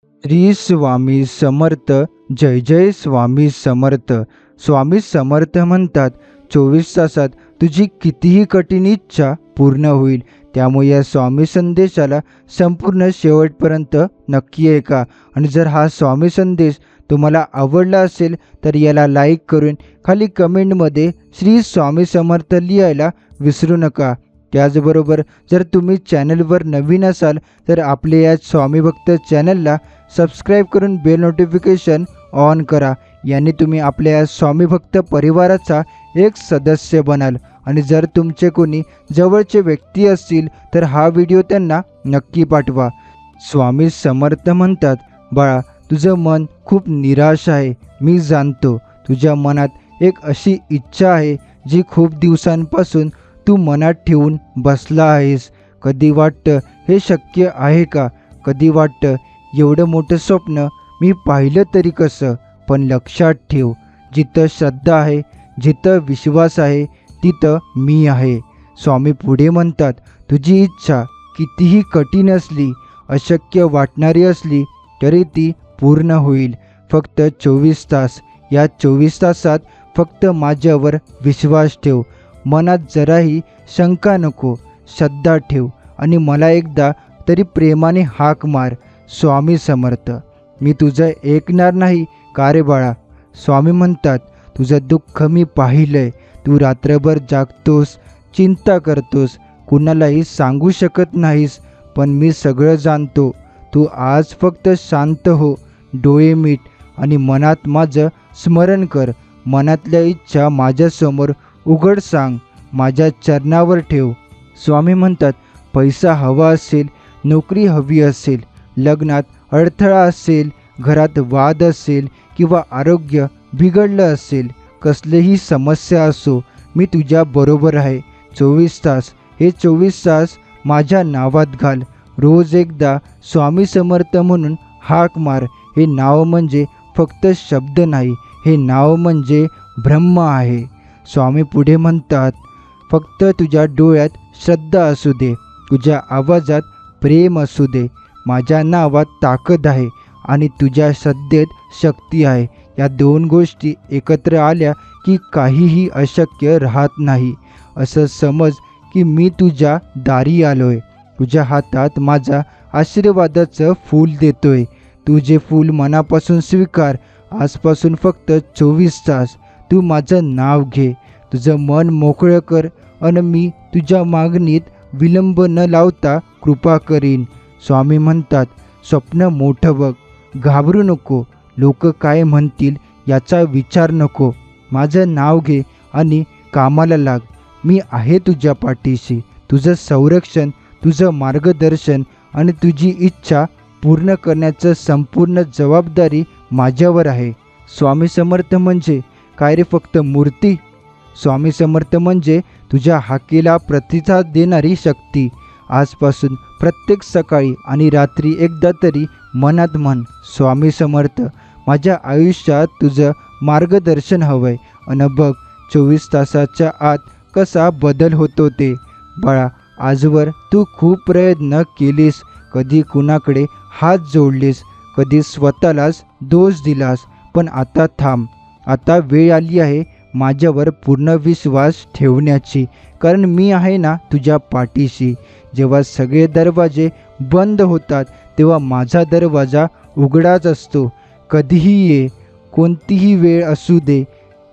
श्री स्वामी समर्थ. जय जय स्वामी समर्थ. स्वामी समर्थ म्हणतात, 24 तासात तुझी कितीही कठीण इच्छा पूर्ण होईल. त्यामुळे या स्वामी संदेशाला संपूर्ण शेवटपर्यंत नक्की ऐका. आणि जर हा स्वामी संदेश तुम्हाला आवडला असेल तर याला लाईक करून खाली कमेंटमध्ये श्री स्वामी समर्थ लिहायला विसरू नका. त्याचबरोबर जर तुम्ही चॅनलवर नवीन असाल तर आपले या स्वामी भक्त चॅनलला सबस्क्राईब करून बेल नोटिफिकेशन ऑन करा. याने तुम्ही आपल्या या स्वामी भक्त परिवाराचा एक सदस्य बनाल. आणि जर तुमचे कोणी जवळचे व्यक्ती असतील तर हा व्हिडिओ त्यांना नक्की पाठवा. स्वामी समर्थ म्हणतात, बाळा, तुझं मन खूप निराश आहे. मी जाणतो तुझ्या मनात एक अशी इच्छा आहे जी खूप दिवसांपासून तू मनात ठेवून बसला आहेस. कधी वाटतं हे शक्य आहे का? कधी वाटतं एवढं मोठं स्वप्न मी पाहिलं तरी कसं? पण लक्षात ठेव, जिथं श्रद्धा आहे, जिथं विश्वास आहे, तिथं मी आहे. स्वामी पुढे म्हणतात, तुझी इच्छा कितीही कठीण असली, अशक्य वाटणारी असली तरी ती पूर्ण होईल. फक्त 24 तास. या 24 तासात फक्त माझ्यावर विश्वास ठेव. मनात जराही शंका नको, श्रद्धा ठेव आणि मला एकदा तरी प्रेमाने हाक मार, स्वामी समर्थ. मी तुझं ऐकणार नाही का रे बाळा? स्वामी म्हणतात, तुझं दुःख मी पाहिलंय. तू रात्रभर जागतोस, चिंता करतोस, कुणालाही सांगू शकत नाहीस. पण मी सगळं जाणतो. तू आज फक्त शांत हो, डोळे मीट आणि मनात माझं स्मरण कर. मनातल्या इच्छा माझ्यासमोर उघड सांग, माझ्या चरणावर ठेव. स्वामी म्हणतात, पैसा हवा असेल, नोकरी हवी असेल, लग्नात अडथळा असेल, घरात वाद असेल किंवा आरोग्य बिघडलं असेल, कसलीही समस्या असो, मी तुझ्या बरोबर आहे. 24 तास. हे 24 तास माझ्या नावात घाल. रोज एकदा स्वामी समर्थ म्हणून हाक मार. हे नाव म्हणजे फक्त शब्द नाही, हे नाव म्हणजे ब्रह्म आहे. स्वामी पुढे म्हणतात, फक्त तुझ्या डोळ्यात श्रद्धा असू दे, तुझ्या आवाजात प्रेम असू दे. माझ्या नावात ताकद आहे आणि तुझ्या श्रद्धेत शक्ती आहे. या दोन गोष्टी एकत्र आल्या की काहीही अशक्य राहत नाही. असं समज की मी तुझ्या दारी आलोय. तुझ्या हातात माझा आशीर्वादाचं फूल देतोय. तू जे फूल मनापासून स्वीकार. आजपासून फक्त 24 तास तू माझं नाव घे, तुझं मन मोकळं कर आणि मी तुझ्या मागणीत विलंब न लावता कृपा करीन. स्वामी म्हणतात, स्वप्न मोठं बघ, घाबरू नको, लोक काय म्हणतील याचा विचार नको. माझं नाव घे आणि कामाला लाग. मी आहे तुझ्या पाठीशी. तुझं संरक्षण, तुझं मार्गदर्शन आणि तुझी इच्छा पूर्ण करण्याचं संपूर्ण जबाबदारी माझ्यावर आहे. स्वामी समर्थ म्हणजे काय रे, फक्त मूर्ती? स्वामी समर्थ म्हणजे तुझ्या हाकेला प्रतिसाद देणारी शक्ती. आजपासून प्रत्येक सकाळी आणि रात्री एकदा तरी मनात म्हण, स्वामी समर्थ, माझ्या आयुष्यात तुझं मार्गदर्शन हवंय. आणि बघ 24 तासाच्या आत कसा बदल होतो ते. बाळा, आजवर तू खूप प्रयत्न केलीस, कधी कुणाकडे हात जोडलेस, कधी स्वतःलाच दोष दिलास. पण आता थांब. आता वेळ आली आहे माझ्यावर पूर्ण विश्वास ठेवण्याची. कारण मी आहे ना तुझ्या पाठीशी. जेव्हा सगळे दरवाजे बंद होतात तेव्हा माझा दरवाजा उघडाच असतो. कधीही ये, कोणतीही वेळ असू दे,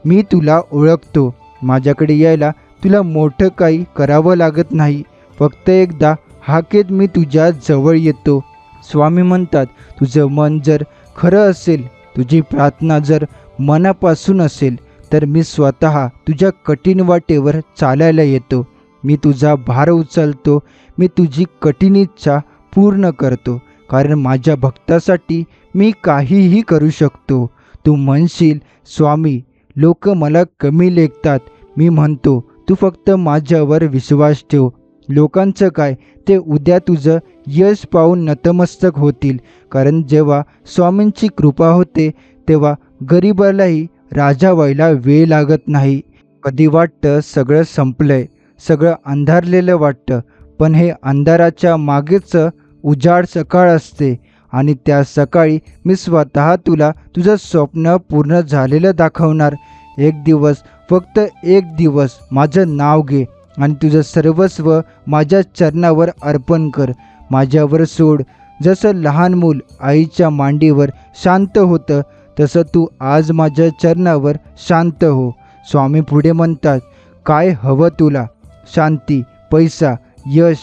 मी तुला ओळखतो. माझ्याकडे यायला तुला मोठं काही करावं लागत नाही. फक्त एकदा हाकेत मी तुझ्या जवळ येतो. स्वामी म्हणतात, तुझं मन जर खरं असेल, तुझी प्रार्थना जर मनापासून असेल, तर मी स्वतः तुझ्या कठीण वाटेवर चालायला येतो. मी तुझा भार उचलतो. मी तुझी कठीण इच्छा पूर्ण करतो. कारण माझ्या भक्तासाठी मी काहीही करू शकतो. तू म्हणशील, स्वामी, लोक मला कमी लेखतात. मी म्हणतो, तू फक्त माझ्यावर विश्वास ठेव. लोकांचं काय, ते उद्या तुझं यश पाहून नतमस्तक होतील. कारण जेव्हा स्वामींची कृपा होते तेव्हा गरीबालाही राजा व्हायला वेळ लागत नाही. कधी वाटतं सगळं संपलंय, सगळं अंधारलेलं वाटतं, पण हे अंधाराच्या मागेच उजाड सकाळ असते. आणि त्या सकाळी मी स्वतः तुला तुझं स्वप्न पूर्ण झालेलं दाखवणार. एक दिवस, फक्त एक दिवस माझं नाव घे आणि तुझं सर्वस्व माझ्या चरणावर अर्पण कर. माझ्यावर सोड. जसं लहान मूल आईच्या मांडीवर शांत होतं, तसं तू आज माझ्या चरणावर शांत हो. स्वामी पुढे म्हणतात, काय हवं तुला? शांती, पैसा, यश,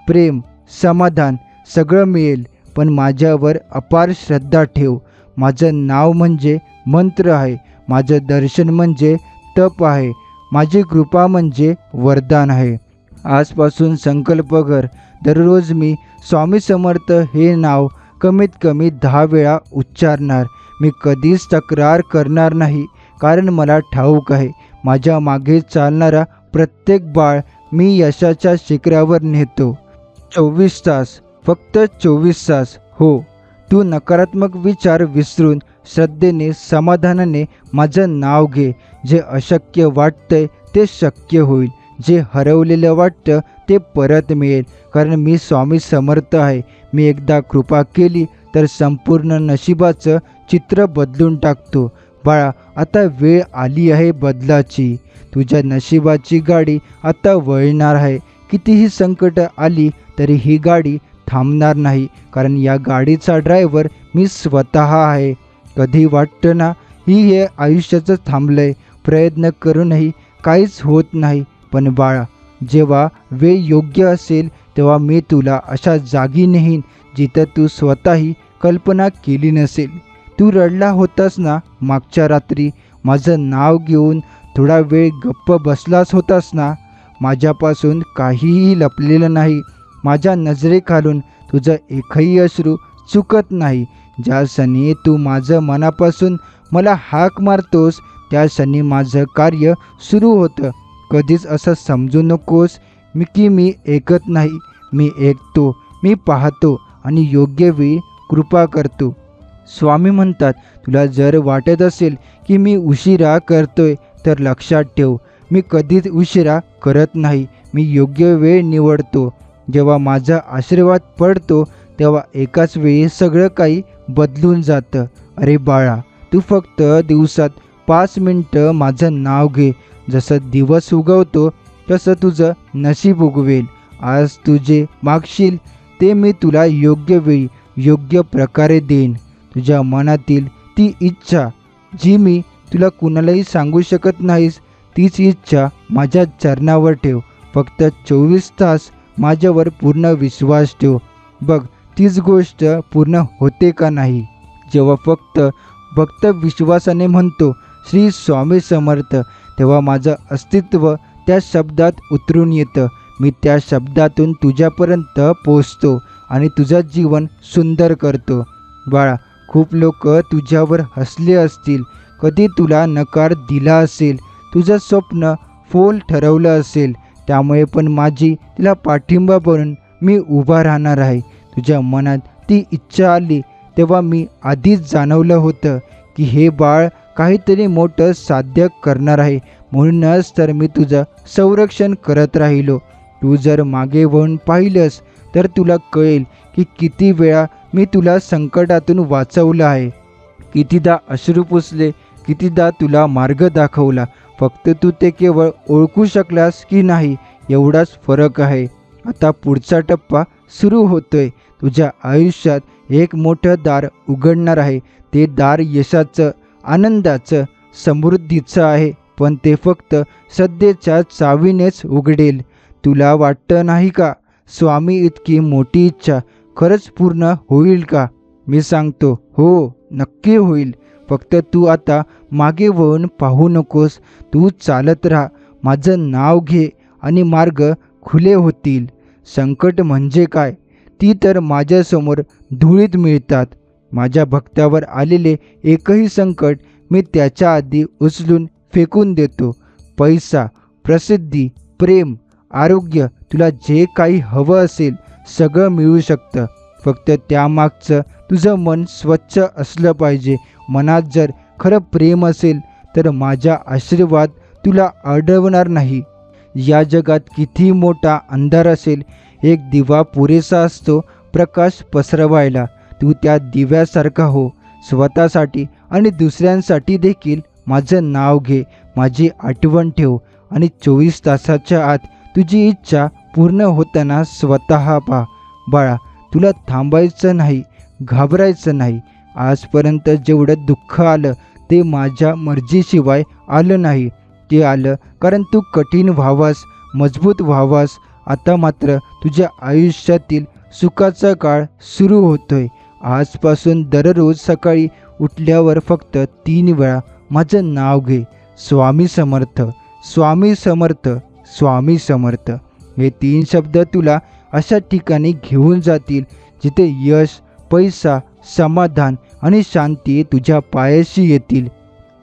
प्रेम, समाधान सगळं मिळेल, पण माझ्यावर अपार श्रद्धा ठेव. माझं नाव म्हणजे मंत्र आहे. माझं दर्शन म्हणजे तप आहे. माझी कृपा म्हणजे वरदान आहे. आजपासून संकल्प कर, दररोज मी स्वामी समर्थ हे नाव कमीत कमी 10 वेळा उच्चारणार. मी कधीच तक्रार करणार नाही, कारण मला ठाऊक आहे माझ्या मागे चालणारा प्रत्येक बाळ मी यशाच्या शिखरावर नेतो. 24 तास, फक्त 24 तास. हो, तू नकारात्मक विचार विसरून श्रद्धेने, समाधानाने माझं नाव घे. जे अशक्य वाटतंय ते शक्य होईल. जे हरवलेलं वाटतं ते परत मिळेल, कारण मी स्वामी समर्थ आहे. मी एकदा कृपा केली तर संपूर्ण नशिबाचं चित्र बदलून टाकतो. बाळा, आता वेळ आली आहे बदलाची. तुझ्या नशिबाची गाडी आता वळणार आहे. कितीही संकट आली तरी ही गाडी थांबणार नाही, कारण या गाडीचा ड्रायव्हर मी स्वतः आहे. कधी वाटतं ना हे आयुष्याचं थांबलंय, प्रयत्न करूनही काहीच होत नाही. पण बाळा, जेव्हा वेळ योग्य असेल तेव्हा मी तुला अशा जागी नेईन जिथं तू स्वतःही कल्पना केली नसेल. तू रडला होतास ना मागच्या रात्री, माझं नाव घेऊन थोडा वेळ गप्प बसलास होतास ना. माझ्यापासून काहीही लपलेलं नाही. माझ्या नजरेखालून तुझं एकही अश्रू चुकत नाही. ज्या क्षणी तू माझं मनापासून मला हाक मारतोस त्या क्षणी माझं कार्य सुरू होतं. कधीच असं समजू नकोस की मी ऐकत नाही. मी ऐकतो, मी पाहतो आणि योग्य वेळी कृपा करतो. स्वामी म्हणतात, तुला जर वाटत असेल की मी उशिरा करतोय तर लक्षात ठेव, मी कधीच उशिरा करत नाही. मी योग्य वेळ निवडतो. जेव्हा माझा आशीर्वाद पडतो तेव्हा एकाच वेळी सगळं काही बदलून जातं. अरे बाळा, तू फक्त दिवसात 5 मिनटं माझं नाव घे. जसं दिवस उगवतो तसं तुझं नशीब उगवेल. आज तू जे मागशील ते मी तुला योग्य वेळी योग्य प्रकारे देईन. तुझ्या मनातील ती इच्छा जी मी तुला कुणालाही सांगू शकत नाहीस, तीच इच्छा माझ्या चरणावर ठेव. फक्त 24 तास माझ्यावर पूर्ण विश्वास ठेव. बघ, तीच गोष्ट पूर्ण होते का नाही. जेव्हा फक्त विश्वासाने म्हणतो श्री स्वामी समर्थ, तेव्हा माझं अस्तित्व त्या शब्दात उतरून येतं. मी त्या शब्दातून तुझ्यापर्यंत पोचतो आणि तुझं जीवन सुंदर करतो. बाळा, खूप लोक तुझ्यावर हसले असतील, कधी तुला नकार दिला असेल, तुझं स्वप्न फोल ठरवलं असेल, त्यामुळे पण माझी तिला पाठिंबा बनून मी उभा राहणार आहे. तुझ्या मनात ती इच्छा आली तेव्हा मी आधीच जाणवलं होतं की हे बाळ काहीतरी मोठं साध्य करणार आहे. म्हणूनच तर मी तुझं संरक्षण करत राहिलो. तू जर मागे वळून पाहिलंस तर तुला कळेल की किती वेळा मी तुला संकटातून वाचवलं आहे. कितीदा अश्रू पुसले, कितीदा तुला मार्ग दाखवला. फक्त तू ते केवळ ओळखू शकलास की नाही एवढाच फरक आहे. आता पुढचा टप्पा सुरू होतोय. तुझ्या आयुष्यात एक मोठं दार उघडणार आहे. ते दार यशाचं, आनंदाचं, समृद्धीचं आहे, पण ते फक्त श्रद्धेच्या चावीनेच उघडेल. तुला वाटतं नाही का स्वामी इतकी मोठी इच्छा खरंच पूर्ण होईल का? मी सांगतो, हो, नक्की होईल. फक्त तू आता मागे वळून पाहू नकोस. तू चालत राहा, माझं नाव घे आणि मार्ग खुले होतील. संकट म्हणजे काय? ती तर माझ्यासमोर धुळीत मिळतात. माझ्या भक्तावर आलेले एकही संकट मी त्याच्या आधी उचलून फेकून देतो. पैसा, प्रसिद्धी, प्रेम, आरोग्य, तुला जे काही हवं असेल सगळं मिळू शकतं. फक्त त्यामागचं तुझं मन स्वच्छ असलं पाहिजे. मनात जर खरं प्रेम असेल तर माझा आशीर्वाद तुला अडवणार नाही. या जगात किती मोठा अंधार असेल, एक दिवा पुरेसा असतो प्रकाश पसरवायला. तू त्या दिव्यासारखा हो. स्वतःसाठी आणि दुसऱ्यांसाठी देखील माझं नाव घे, माझी आठवण ठेव आणि 24 तासाच्या आत तुझी इच्छा पूर्ण होताना स्वतः पहा. बाळा, तुला थांबायचं नाही, घाबरायचं नाही. आजपर्यंत जेवढं दुःख आलं ते माझ्या मर्जीशिवाय आलं नाही. ते आलं कारण तू कठीण व्हावास, मजबूत व्हावास. आता मात्र तुझ्या आयुष्यातील सुखाचा काळ सुरू होतोय. आजपासून दररोज सकाळी उठल्यावर फक्त 3 वेळा माझं नाव घे, स्वामी समर्थ, स्वामी समर्थ, स्वामी समर्थ. हे 3 शब्द तुला अशा ठिकाणी घेऊन जातील जिथे यश, पैसा, समाधान आणि शांती तुझ्या पायाशी येतील.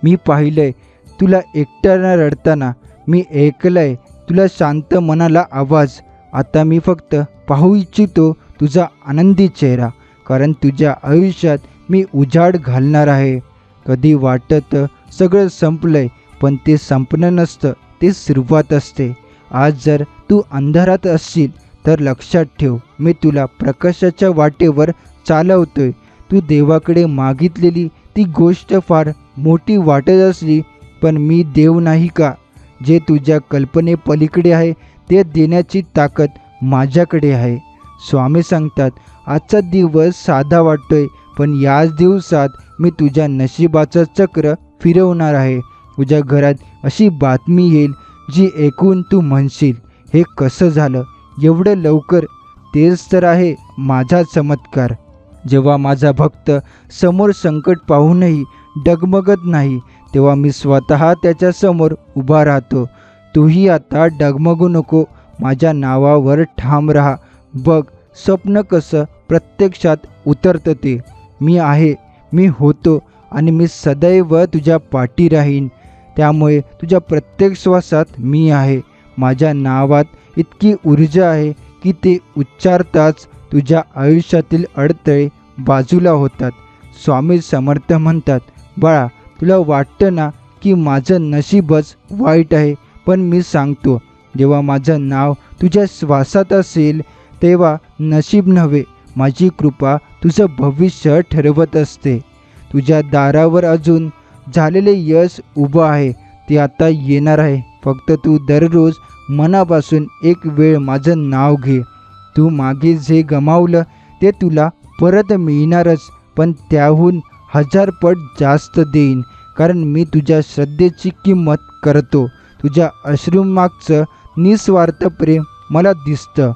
मी पाहिलंय तुला एकट्यानं रडताना, मी ऐकलंय तुला शांत मनाला आवाज. आता मी फक्त पाहू इच्छितो तुझा आनंदी चेहरा, कारण तुझ्या आयुष्यात मी उजाड घालणार आहे. कधी वाटतं सगळं संपलंय, पण ते संपणं नसतं, ते सुरुवात असते. आज जर तू अंधारात असशील तर लक्षात ठेव, मी तुला प्रकाशाच्या वाटेवर चालवतोय. तू देवाकडे मागितलेली ती गोष्ट फार मोठी वाटत असली, पण मी देव नाही का? जे तुझ्या कल्पनेपलीकडे आहे ते देण्याची ताकद माझ्याकडे आहे. स्वामी सांगतात, आजचा दिवस साधा वाटतोय, पण याच दिवसात मी तुझ्या नशिबाचं चक्र फिरवणार आहे. तुझ्या घरात अशी बातमी येईल जी ऐकून तू म्हणशील, हे कसं झालं एवढं लवकर? तेच तर आहे माझा चमत्कार. जेव्हा माझा भक्त समोर संकट पाहूनही डगमगत नाही, तेव्हा मी स्वतः त्याच्यासमोर उभा राहतो. तूही आता डगमगू नको, माझ्या नावावर ठाम राहा. बघ स्वप्न कसं प्रत्यक्षात उतरतं ते. मी आहे, मी होतो आणि मी सदैव तुझ्या पाठी राहीन. त्यामुळे तुझ्या प्रत्येक श्वासात मी आहे. माझ्या नावात इतकी ऊर्जा आहे की ते उच्चारताच तुझ्या आयुष्यातील अडथळे बाजूला होतात. स्वामी समर्थ म्हणतात, बाळा, तुला वाटतं ना की माझं नशीबच वाईट आहे, पण मी सांगतो, जेव्हा माझं नाव तुझ्या श्वासात असेल तेव्हा नशीब नव्हे, माझी कृपा तुझं भविष्य ठरवत असते. तुझ्या दारावर अजून झालेले यश उभं आहे, ते आता येणार आहे. फक्त तू दररोज मनापासून एक वेळ माझं नाव घे. तू मागे जे गमावलं ते तुला परत मिळणारच, पण त्याहून 1000 पट जास्त देईन, कारण मी तुझ्या श्रद्धेची किंमत करतो. तुझ्या अश्रूमागचं निस्वार्थ प्रेम मला दिसतं.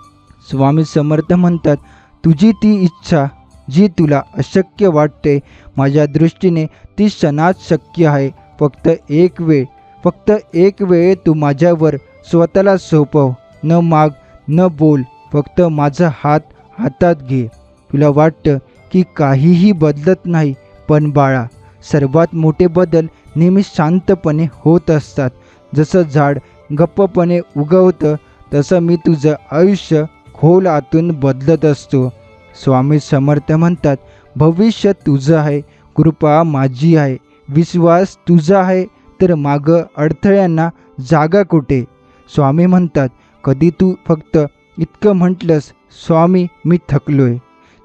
स्वामी समर्थ म्हणतात, तुझी ती इच्छा जी तुला अशक्य वाटते, माझ्या दृष्टीने ती क्षणात शक्य आहे. फक्त एक वेळ तू माझ्यावर स्वतःला सोपव. न माग, न बोल, फक्त माझा हात हातात घे. तुला वाटतं की काहीही बदलत नाही, पण बाळा, सर्वात मोठे बदल नेहमी शांतपणे होत असतात. जसं झाड गप्पपणे उगवतं, तसं मी तुझं आयुष्य खोल आतून बदलत असतो. स्वामी समर्थ म्हणतात, भविष्य तुझं आहे, कृपा माझी आहे, विश्वास तुझा आहे, तर मागं अडथळ्यांना जागा कुठे? स्वामी म्हणतात, कधी तू फक्त इतकं म्हटलंस, स्वामी मी थकलोय,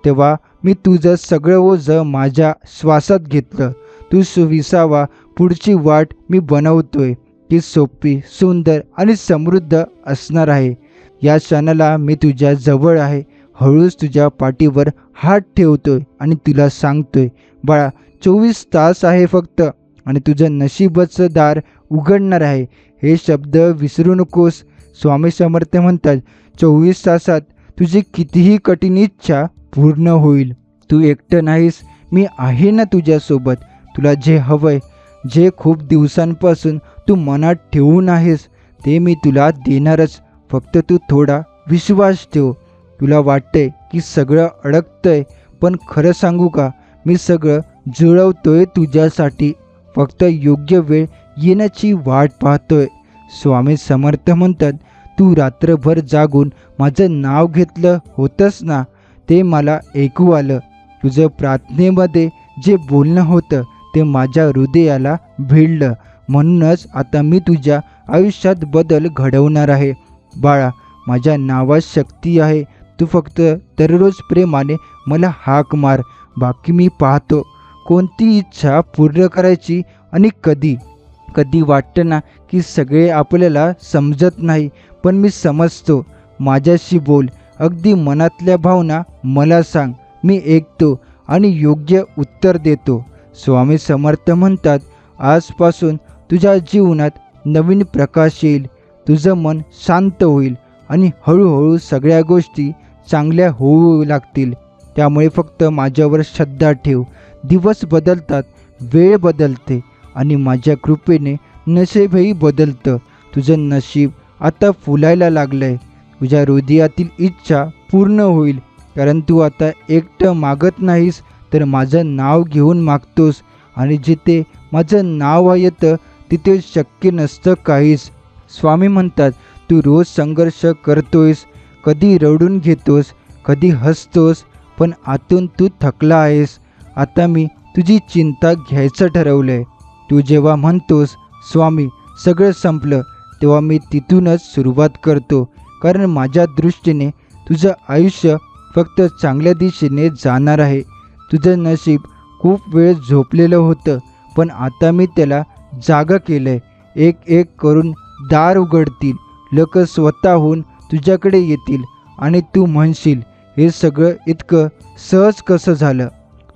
तेव्हा मी तुझं सगळं ओझं माझ्या श्वासात घेतलं. तू विसावा पुढची वाट मी बनवतोय, ती सोपी, सुंदर आणि समृद्ध असणार आहे. या क्षणाला मी तुझ्या जवळ आहे, हळूच तुझ्या पाठीवर हात ठेवतोय आणि तुला सांगतोय, बाळा, 24 तास आहे फक्त, आणि तुझं नशिबाचं दार उघडणार आहे. हे शब्द विसरू नकोस. स्वामी समर्थ म्हणतात, 24 तासात तुझी कितीही कठीण इच्छा पूर्ण होईल. तू एकटं नाहीस, मी आहे ना तुझ्यासोबत. तुला जे हवंय, जे खूप दिवसांपासून तू मनात ठेवून आहेस, ते मी तुला देणारच. फक्त तू थोडा विश्वास ठेव. तुला वाटतंय की सगळं अडकतंय, पण खरं सांगू का, मी सगळं जुळवतोय तुझ्यासाठी. फक्त योग्य वेळ येण्याची वाट पाहतोय. स्वामी समर्थ म्हणतात, तू रात्रभर जागून माझं नाव घेतलं होतंस ना, ते मला ऐकू आलं. तुझं प्रार्थनेमध्ये जे बोलणं होतं ते माझ्या हृदयाला भिडलं. म्हणूनच आता मी तुझ्या आयुष्यात बदल घडवणार आहे. बाळा, माझ्या नावात शक्ती आहे. तू फक्त दररोज प्रेमाने मला हाक मार. बाकी मी पाहतो कोणती इच्छा पूर्ण करायची आणि कधी. कधी वाटतं ना की सगळे आपल्याला समजत नाही, पण मी समजतो. माझ्याशी बोल, अगदी मनातल्या भावना मला सांग, मी ऐकतो आणि योग्य उत्तर देतो. स्वामी समर्थ म्हणतात, आजपासून तुझ्या जीवनात नवीन प्रकाश येईल, तुझं मन शांत होईल आणि हळूहळू सगळ्या गोष्टी चांगल्या होऊ लागतील. त्यामुळे फक्त माझ्यावर श्रद्धा ठेव. दिवस बदलतात, वेळ बदलते आणि माझ्या कृपेने नशीबही बदलतं. तुझं नशीब आता फुलायला लागलंय. तुझ्या हृदयातील इच्छा पूर्ण होईल, कारण तू आता एकटं मागत नाहीस, तर माझं नाव घेऊन मागतोस. आणि जिथे माझं नाव येतं तिथे शक्य नसतं काहीच. स्वामी म्हणतात, तू रोज संघर्ष करतोयस, कधी रडून घेतोस, कधी हसतोस, पण आतून तू थकला आहेस. आता मी तुझी चिंता घ्यायचं ठरवलंय. तू जेव्हा म्हणतोस स्वामी सगळं संपलं, तेव्हा मी तिथूनच सुरुवात करतो. कारण माझ्या दृष्टीने तुझं आयुष्य फक्त चांगल्या दिशेने जाणार आहे. तुझं नशीब खूप वेळ झोपलेलं होतं, पण आता मी त्याला जागा केलंय. एक एक करून दार उघडतील, लोक स्वतःहून तुझ्याकडे येतील आणि तू म्हणशील, हे सगळं इतकं सहज कसं झालं.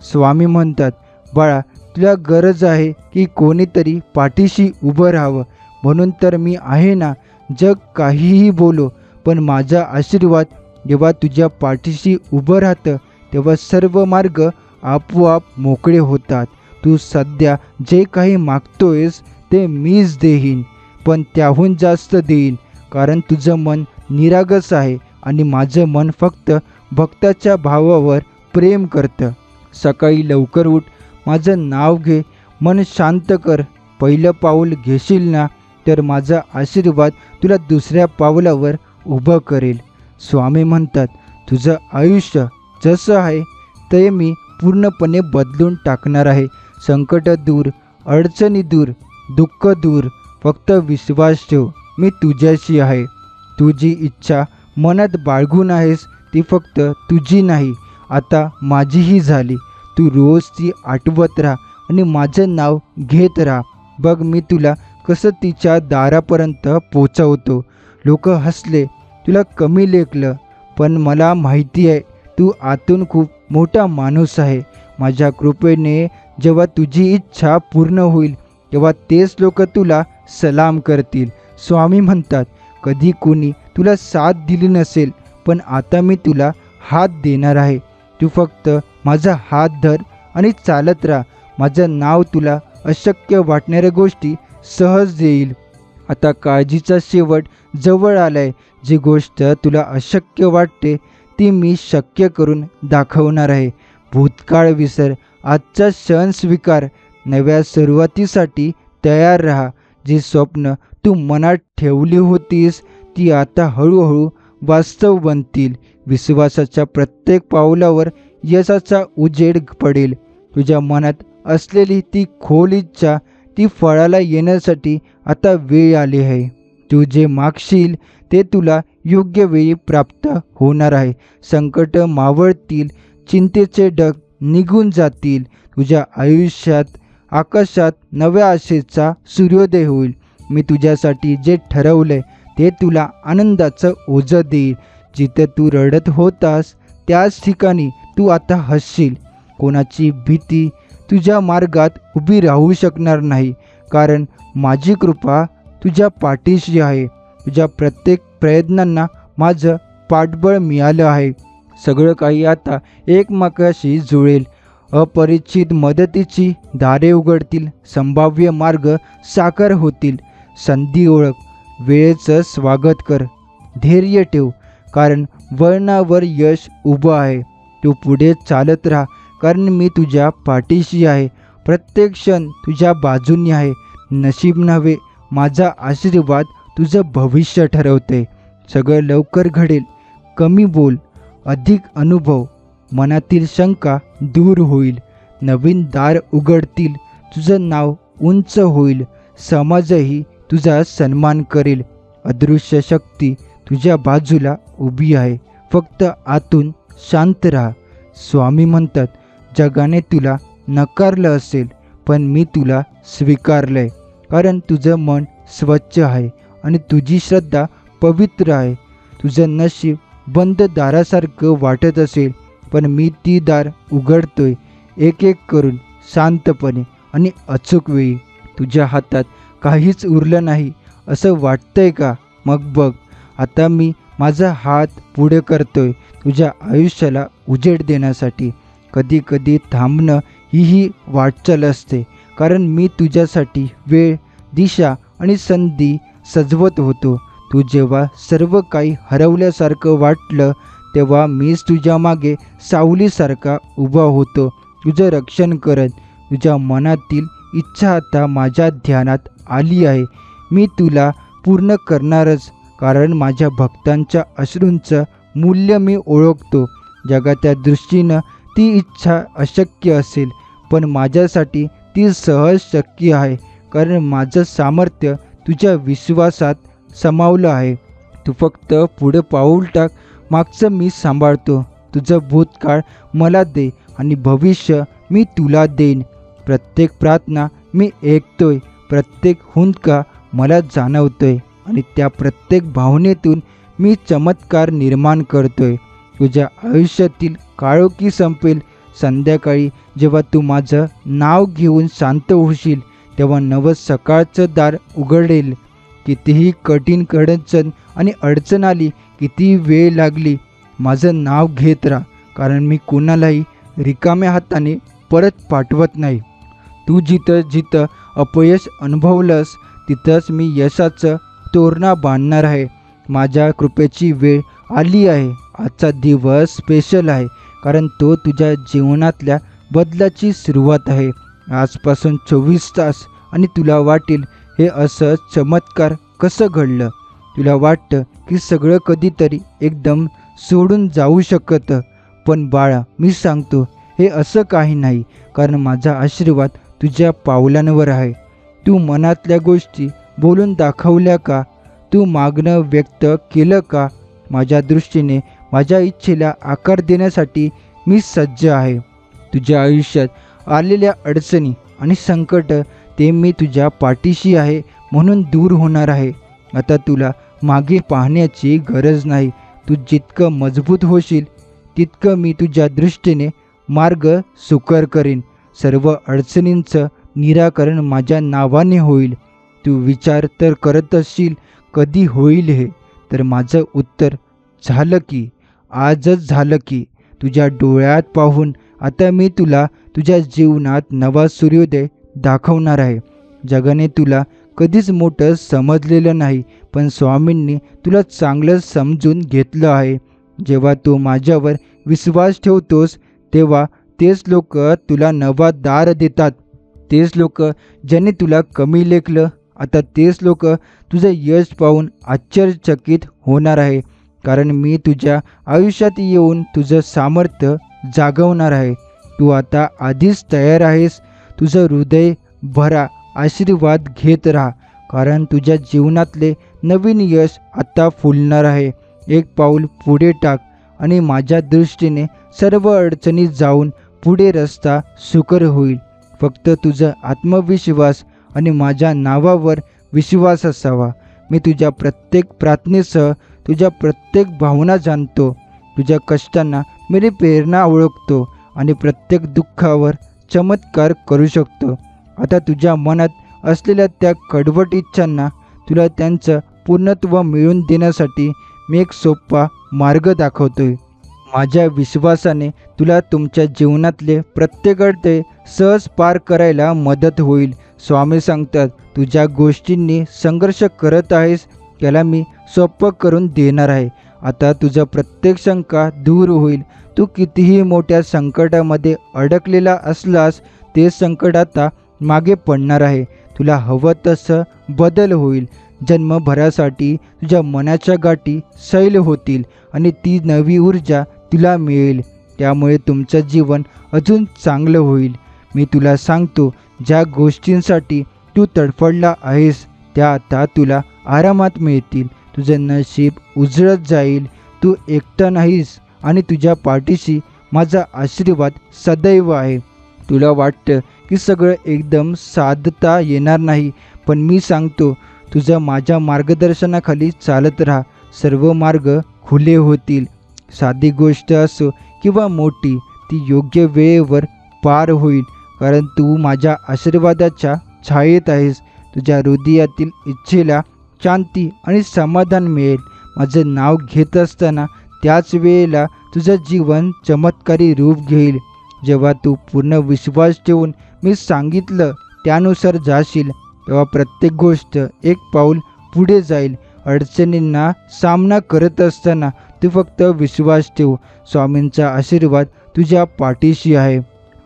स्वामी म्हणतात, बाळा, तुला गरज आहे की कोणीतरी पाठीशी उभं राहावं, म्हणून तर मी आहे ना. जग काहीही बोलो, पण माझा आशीर्वाद जेव्हा तुझ्या पाठीशी उभं राहतं तेव्हा सर्व मार्ग आपोआप मोकळे होतात. तू सध्या जे काही मागतोयस ते मीच देईन, पण त्याहून जास्त देईन, कारण तुझं मन निरागस आहे आणि माझं मन फक्त भक्ताच्या भावावर प्रेम करतं. सकाळी लवकर उठ, माझं नाव घे, मन शांत कर. पहिलं पाऊल घेशील ना, तर माझा आशीर्वाद तुला दुसऱ्या पावलावर उभं करेल. स्वामी म्हणतात, तुझं आयुष्य जसं आहे ते मी पूर्णपणे बदलून टाकणार आहे. संकट दूर, अडचणी दूर, दुःख दूर. फक्त विश्वास ठेव, मी तुझ्याशी आहे. तू जी इच्छा मनात बाळगून आहेस ती फक्त तुझी नाही, आता माझीही झाली. तू रोज ती आठवत राहा आणि माझं नाव घेत राहा. बघ मी तुला कसं तिच्या दारापर्यंत पोचवतो. लोक हसले, तुला कमी लेखलं, पण मला माहिती आहे तू आतून खूप मोठा माणूस आहे. माझ्या कृपेने जेव्हा तुझी इच्छा पूर्ण होईल तेव्हा तेच लोक तुला सलाम करतील. स्वामी म्हणतात, कधी कोणी तुला साथ दिली नसेल, पण आता मी तुला हात देणार आहे. तू फक्त माझा हात धर आणि चालत राहा. माझं नाव तुला अशक्य वाटणाऱ्या गोष्टी सहज देईल. आता काळजीचा शेवट जवळ आलाय. जी गोष्ट तुला अशक्य वाटते ती मी शक्य करून दाखवणार आहे. भूतकाळ विसर, आजचा क्षण स्वीकार. नव्या सुरुवातीसाठी तयार राहा. जी स्वप्न तू मनात ठेवली होतीस ती आता हळूहळू वास्तव बनतील. विश्वासाच्या प्रत्येक पावलावर यशाचा उजेड पडेल. तुझ्या मनात असलेली ती खोल इच्छा ती फळाला येण्यासाठी आता वेळ आली आहे. तू जे मागशील ते तुला योग्य वेळी प्राप्त होणार आहे. संकट मावळतील, चिंतेचे ढग निघून जातील. तुझ्या आयुष्यात आकाशात नव्या आशेचा सूर्योदय होईल. मी तुझ्यासाठी जे ठरवलंय ते तुला आनंदाचं ओझं देईल. जिथे तू रडत होतास त्याच ठिकाणी तू आता हसशील. कोणाची भीती तुझ्या मार्गात उभी राहू शकणार नाही, कारण माझी कृपा तुझ्या पाठीशी आहे. तुझ्या प्रत्येक प्रयत्नांना माझं पाठबळ मिळालं आहे. सगळं काही आता एकमेकाशी जुळेल. अपरिचित मदतीची दारे उघडतील, संभाव्य मार्ग साकार होतील. संधी ओळख, वेळेचं स्वागत कर, धैर्य ठेव, कारण वळणावर यश उभं आहे. तू पुढे चालत राहा, कारण मी तुझ्या पाठीशी आहे. प्रत्येक क्षण तुझ्या बाजूनी आहे. नशीब नव्हे, माझा आशीर्वाद तुझं भविष्य ठरवते. सगळं लवकर घडेल. कमी बोल, अधिक अनुभव. मनातील शंका दूर होईल. नवीन दार उघडतील. तुझं नाव उंच होईल. समाजही तुझा सन्मान करेल. अदृश्य शक्ती तुझ्या बाजूला उभी आहे. फक्त आतून शांत राहा. स्वामी म्हणतात, जगाने तुला नकारलं असेल, पण मी तुला स्वीकारलंय, कारण तुझं मन स्वच्छ आहे आणि तुझी श्रद्धा पवित्र आहे. तुझं नशीब बंद दारासारखं वाटत असेल, पण मी ती दार उघडतोय, एक एक करून, शांतपणे आणि अचूक वेळी. तुझ्या हातात काहीच उरलं नाही असं वाटतंय का? मग बघ, आता मी माझा हात पुढे करतोय तुझ्या आयुष्याला उजेड देण्यासाठी. कधी कधी थांबणं ही वाटचाल असते, कारण मी तुझ्यासाठी वेळ, दिशा आणि संधी सजवत होतो. तू जेव्हा सर्व काही हरवल्यासारखं वाटलं, तेव्हा मीच तुझ्या मागे सावलीसारखा उभा होतो, तुझं रक्षण करत. तुझ्या मनातील इच्छा आता माझ्या ध्यानात आली आहे. मी तुला पूर्ण करणारच, कारण माझ्या भक्तांच्या अश्रूंचं मूल्य मी ओळखतो. जगाच्या दृष्टीनं ती इच्छा अशक्य असेल, पण माझ्यासाठी ती सहज शक्य आहे, कारण माझं सामर्थ्य तुझ्या विश्वासात सामावलं आहे. तू फक्त पुढे पाऊल टाक, मागचं मी सांभाळतो. तुझं भूतकाळ मला दे आणि भविष्य मी तुला देईन. प्रत्येक प्रार्थना मी ऐकतोय, प्रत्येक हुंदका मला जाणवतोय आणि त्या प्रत्येक भावनेतून मी चमत्कार निर्माण करतोय. तुझ्या आयुष्यातील काळोखी संपेल. संध्याकाळी जेव्हा तू माझं नाव घेऊन शांत होशील, तेव्हा नवं सकाळचं दार उघडेल. कितीही कठीण अडचण आणि अडचण आली, कितीही वेळ लागली, माझं नाव घेत राहा, कारण मी कोणालाही रिकाम्या हाताने परत पाठवत नाही. तू जिथं जिथं अपयश अनुभवलंस, तिथंच मी यशाचं तोरणा बांधणार आहे. माझ्या कृपेची वेळ आली आहे. आजचा दिवस स्पेशल आहे, कारण तो तुझ्या जीवनातल्या बदलाची सुरुवात आहे. आजपासून 24 तास आणि तुला वाटेल, हे असं चमत्कार कसं घडलं? तुला वाटतं की सगळं कधीतरी एकदम सोडून जाऊ शकतं, पण बाळा, मी सांगतो, हे असं काही नाही, कारण माझा आशीर्वाद तुझ्या पावलांवर आहे. तू मनातल्या गोष्टी बोलून दाखवल्या का? तू मागणं व्यक्त केलं का? माझ्या दृष्टीने माझ्या इच्छेला आकार देण्यासाठी मी सज्ज आहे. तुझ्या आयुष्यात आलेल्या अडचणी आणि संकट, ते मी तुझ्या पाठीशी आहे म्हणून दूर होणार आहे. आता तुला मागे पाहण्याची गरज नाही. तू जितकं मजबूत होशील, तितकं मी तुझ्या दृष्टीने मार्ग सुकर करीन. सर्व अडचणींचं निराकरण माझ्या नावाने होईल. तू विचार तर करत असशील, कधी होईल हे? तर माझं उत्तर, झालं की, आजच झालं की. तुझ्या डोळ्यात पाहून आता मी तुला तुझ्या जीवनात नवा सूर्योदय दाखवणार आहे. जगाने तुला कधीच मोठं समजलेलं नाही, पण स्वामींनी तुला चांगलं समजून घेतलं आहे. जेव्हा तू माझ्यावर विश्वास ठेवतोस, तेव्हा तेच लोक तुला नवा दार देतात. तेच लोक ज्यांनी तुला कमी लेखलं, आता तेच लोक तुझं यश पाहून आश्चर्यचकित होणार आहे, कारण मी तुझ्या आयुष्यात येऊन तुझं सामर्थ्य जागवणार आहे. तू आता आधीच तयार आहेस. तुझं हृदय भरा, आशीर्वाद घेत राहा, कारण तुझ्या जीवनातले नवीन यश आता फुलणार आहे. एक पाऊल पुढे टाक आणि माझ्या दृष्टीने सर्व अडचणी जाऊन पुढे रस्ता सुकर होईल. फक्त तुझा आत्मविश्वास आणि माझ्या नावावर विश्वास असावा. मी तुझ्या प्रत्येक प्रार्थनेसह तुझ्या प्रत्येक भावना जाणतो. तुझ्या कष्टांना मी प्रेरणा ओळखतो आणि प्रत्येक दुःखावर चमत्कार करू शकतो. आता तुझ्या मनात असलेल्या त्या कडवट इच्छांना तुला त्यांचं पूर्णत्व मिळवून देण्यासाठी मी एक सोपा मार्ग दाखवतोय. माझ्या विश्वासाने तुला तुमच्या जीवनातले प्रत्येक अडथळे सहज पार करायला मदत होईल. स्वामी सांगतात, तू ज्या गोष्टींनी संघर्ष करत आहेस, त्याला मी सोपं करून देणार आहे. आता तुझा प्रत्येक शंका दूर होईल. तू कितीही मोठ्या संकटामध्ये अडकलेला असलास, ते संकट आता मागे पडणार आहे. तुला हवं तसं बदल होईल. जन्मभरासाठी तुझ्या मनाच्या गाठी सैल होतील आणि ती नवी ऊर्जा तुला मिळेल. त्यामुळे तुमचं जीवन अजून चांगलं होईल. मी तुला सांगतो, ज्या गोष्टींसाठी तू तडफडला आहेस, त्या आता तुला आरामात मिळतील. तुझं नशीब उजळत जाईल. तू एकटा नाहीस आणि तुझ्या पाठीशी माझा आशीर्वाद सदैव आहे. तुला वाटतं की सगळं एकदम साधता येणार नाही, पण मी सांगतो, तुझं माझ्या मार्गदर्शनाखाली चालत राहा. सर्व मार्ग खुले होतील. साधी गोष्ट असो किंवा मोठी, ती योग्य वेळेवर पार होईल, कारण तू माझ्या आशीर्वादाच्या छायेत आहेस. तुझ्या हृदयातील इच्छेला शांती आणि समाधान मिळेल. माझं नाव घेत असताना त्याच वेळेला तुझं जीवन चमत्कारी रूप घेईल. जेव्हा तू पूर्ण विश्वास ठेवून मी सांगितलं त्यानुसार जाशील, तेव्हा प्रत्येक गोष्ट एक पाऊल पुढे जाईल. अडचणींना सामना करत असताना तू फक्त विश्वास ठेव. स्वामींचा आशीर्वाद तुझ्या पाठीशी आहे.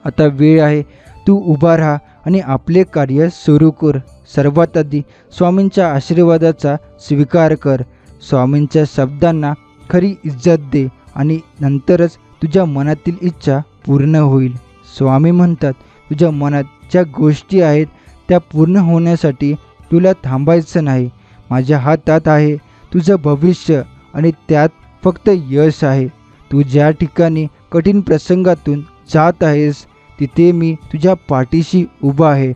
आता वेळ आहे, तू उभा राहा आणि आपले कार्य सुरू कर. सर्वात आधी स्वामींच्या आशीर्वादाचा स्वीकार कर. स्वामींच्या शब्दांना खरी इज्जत दे आणि नंतरच तुझ्या मनातील इच्छा पूर्ण होईल. स्वामी म्हणतात, तुझ्या मनात ज्या गोष्टी आहेत त्या पूर्ण होण्यासाठी तुला थांबायचं नाही. माझ्या हातात आहे तुझं भविष्य आणि त्यात फक्त यश आहे. तू ज्या ठिकाणी कठीण प्रसंगातून जात आहेस तिथे मी तुझ्या पाठीशी उभा आहे.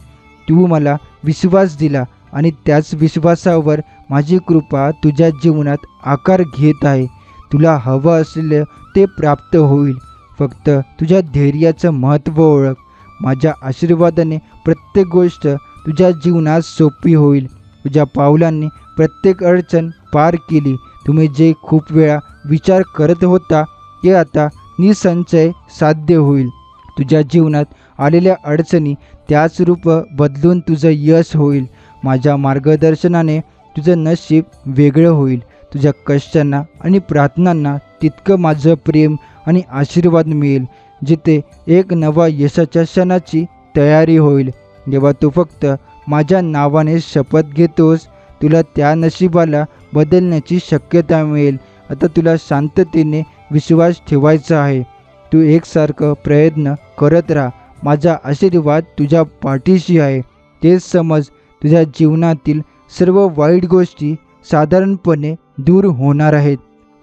तू मला विश्वास दिला आणि त्याच विश्वासावर माझी कृपा तुझ्या जीवनात आकार घेत आहे. तुला हवं असलेलं ते प्राप्त होईल. फक्त तुझ्या धैर्याचं महत्त्व ओळख. माझ्या आशीर्वादाने प्रत्येक गोष्ट तुझ्या जीवनात सोपी होईल. तुझ्या पावलांनी प्रत्येक अडचण पार केली. तुम्ही जे खूप वेळा विचार करत होता ते आता निसंशय साध्य होईल. तुझ्या जीवनात आलेल्या अडचणी त्याच रूप बदलून तुझं यश होईल. माझ्या मार्गदर्शनाने तुझं नशीब वेगळं होईल. तुझ्या कष्टांना आणि प्रार्थनांना तितकं माझं प्रेम आणि आशीर्वाद मिळेल. जिथे एक नवा यशाच्या क्षणाची तयारी होईल. जेव्हा तू फक्त माझ्या नावाने शपथ घेतोस, तुला त्या नशिबाला बदलण्याची शक्यता मिळेल. आता तुला शांततेने विश्वास ठेवायचा आहे. तू एकसारखं प्रयत्न करत राहा. माझा आशीर्वाद तुझ्या पाठीशी आहे. तेच समज, तुझ्या जीवनातील सर्व वाईट गोष्टी साधारणपणे दूर होणार आहेत.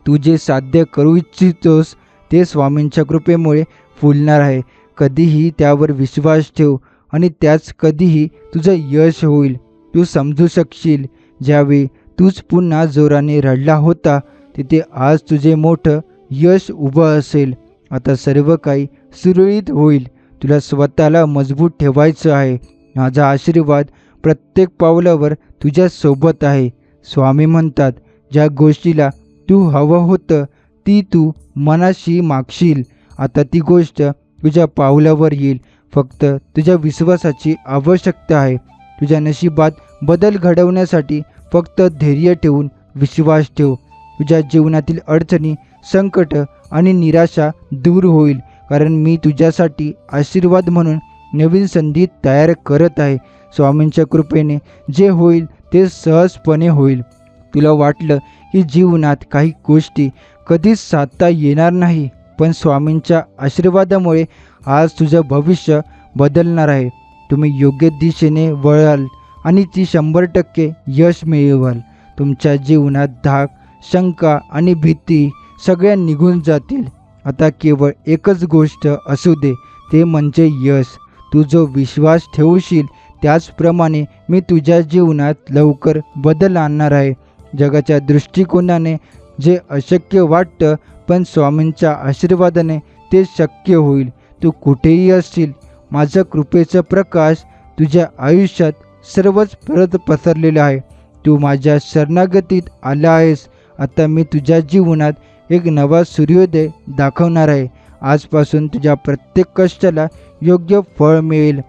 तू जे साध्य करू इच्छितोस ते स्वामींच्या कृपेमुळे फुलणार आहे. कधीही त्यावर विश्वास ठेव आणि त्याच कधीही तुझं यश होईल. तू समजू शकशील, ज्यावेळी तूच पुन्हा जोराने रडला होता तिथे आज तुझे मोठं यश उभं असेल. आता सर्व काही सुरळीत होईल. तुला स्वतःला मजबूत ठेवायचं आहे. माझा आशीर्वाद प्रत्येक पावलावर तुझ्या सोबत आहे. स्वामी म्हणतात, ज्या गोष्टीला तू हवं होतं ती तू मनाशी मागशील. आता ती गोष्ट तुझ्या पावलावर येईल. फक्त तुझ्या विश्वासाची आवश्यकता आहे. तुझ्या नशिबात बदल घडवण्यासाठी फक्त धैर्य ठेवून विश्वास ठेव. तुझ्या जीवनातील अडचणी, संकट आणि निराशा दूर होईल, कारण मी तुझ्यासाठी आशीर्वाद म्हणून नवीन संधी तयार करत आहे. स्वामींच्या कृपेने जे होईल ते सहजपणे होईल. तुला वाटलं की जीवनात काही गोष्टी कधीच साधता येणार नाही, पण स्वामींच्या आशीर्वादामुळे आज तुझं भविष्य बदलणार आहे. तुम्ही योग्य दिशेने वळाल आणि ती 100% यश मिळवाल. तुमच्या जीवनात धाक, शंका आणि भीती सगळ्या निघून जातील. आता केवळ एकच गोष्ट असू दे, ते म्हणजे यश. तू जो विश्वास ठेवशील त्याचप्रमाणे मी तुझ्या जीवनात लवकर बदल आणणार आहे. जगाच्या दृष्टिकोनाने जे अशक्य वाटतं, पण स्वामींच्या आशीर्वादाने ते शक्य होईल. तू कुठेही असशील, माझं कृपेचा प्रकाश तुझ्या आयुष्यात सर्वच परत पसरलेला आहे. तू माझ्या शरणागतीत आला आहेस. आता मी तुझ्या जीवनात एक नवा सूर्योदय दाखवणार आहे. आजपासून तुझ्या प्रत्येक कष्टाला योग्य फळ मिळेल.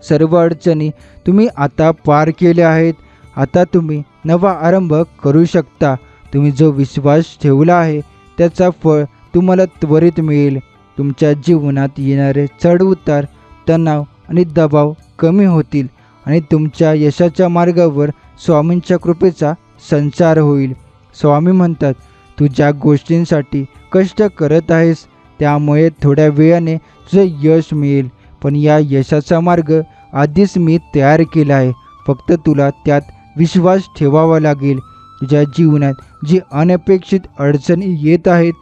सर्व अडचणी तुम्ही आता पार केल्या आहेत. आता तुम्ही नवा आरंभ करू शकता. तुम्ही जो विश्वास ठेवला आहे त्याचा फळ तुम्हाला त्वरित मिळेल. तुमच्या जीवनात येणारे चढउतार, तणाव आणि दबाव कमी होतील आणि तुमच्या यशाच्या मार्गावर स्वामींच्या कृपेचा संचार होईल. स्वामी म्हणतात, तू ज्या गोष्टींसाठी कष्ट करत आहेस त्यामुळे थोड्या वेळाने तुझं यश मिळेल, पण या यशाचा मार्ग आधीच मी तयार केला आहे. फक्त तुला त्यात विश्वास ठेवावा लागेल. तुझ्या जीवनात जी अनपेक्षित अडचणी येत आहेत,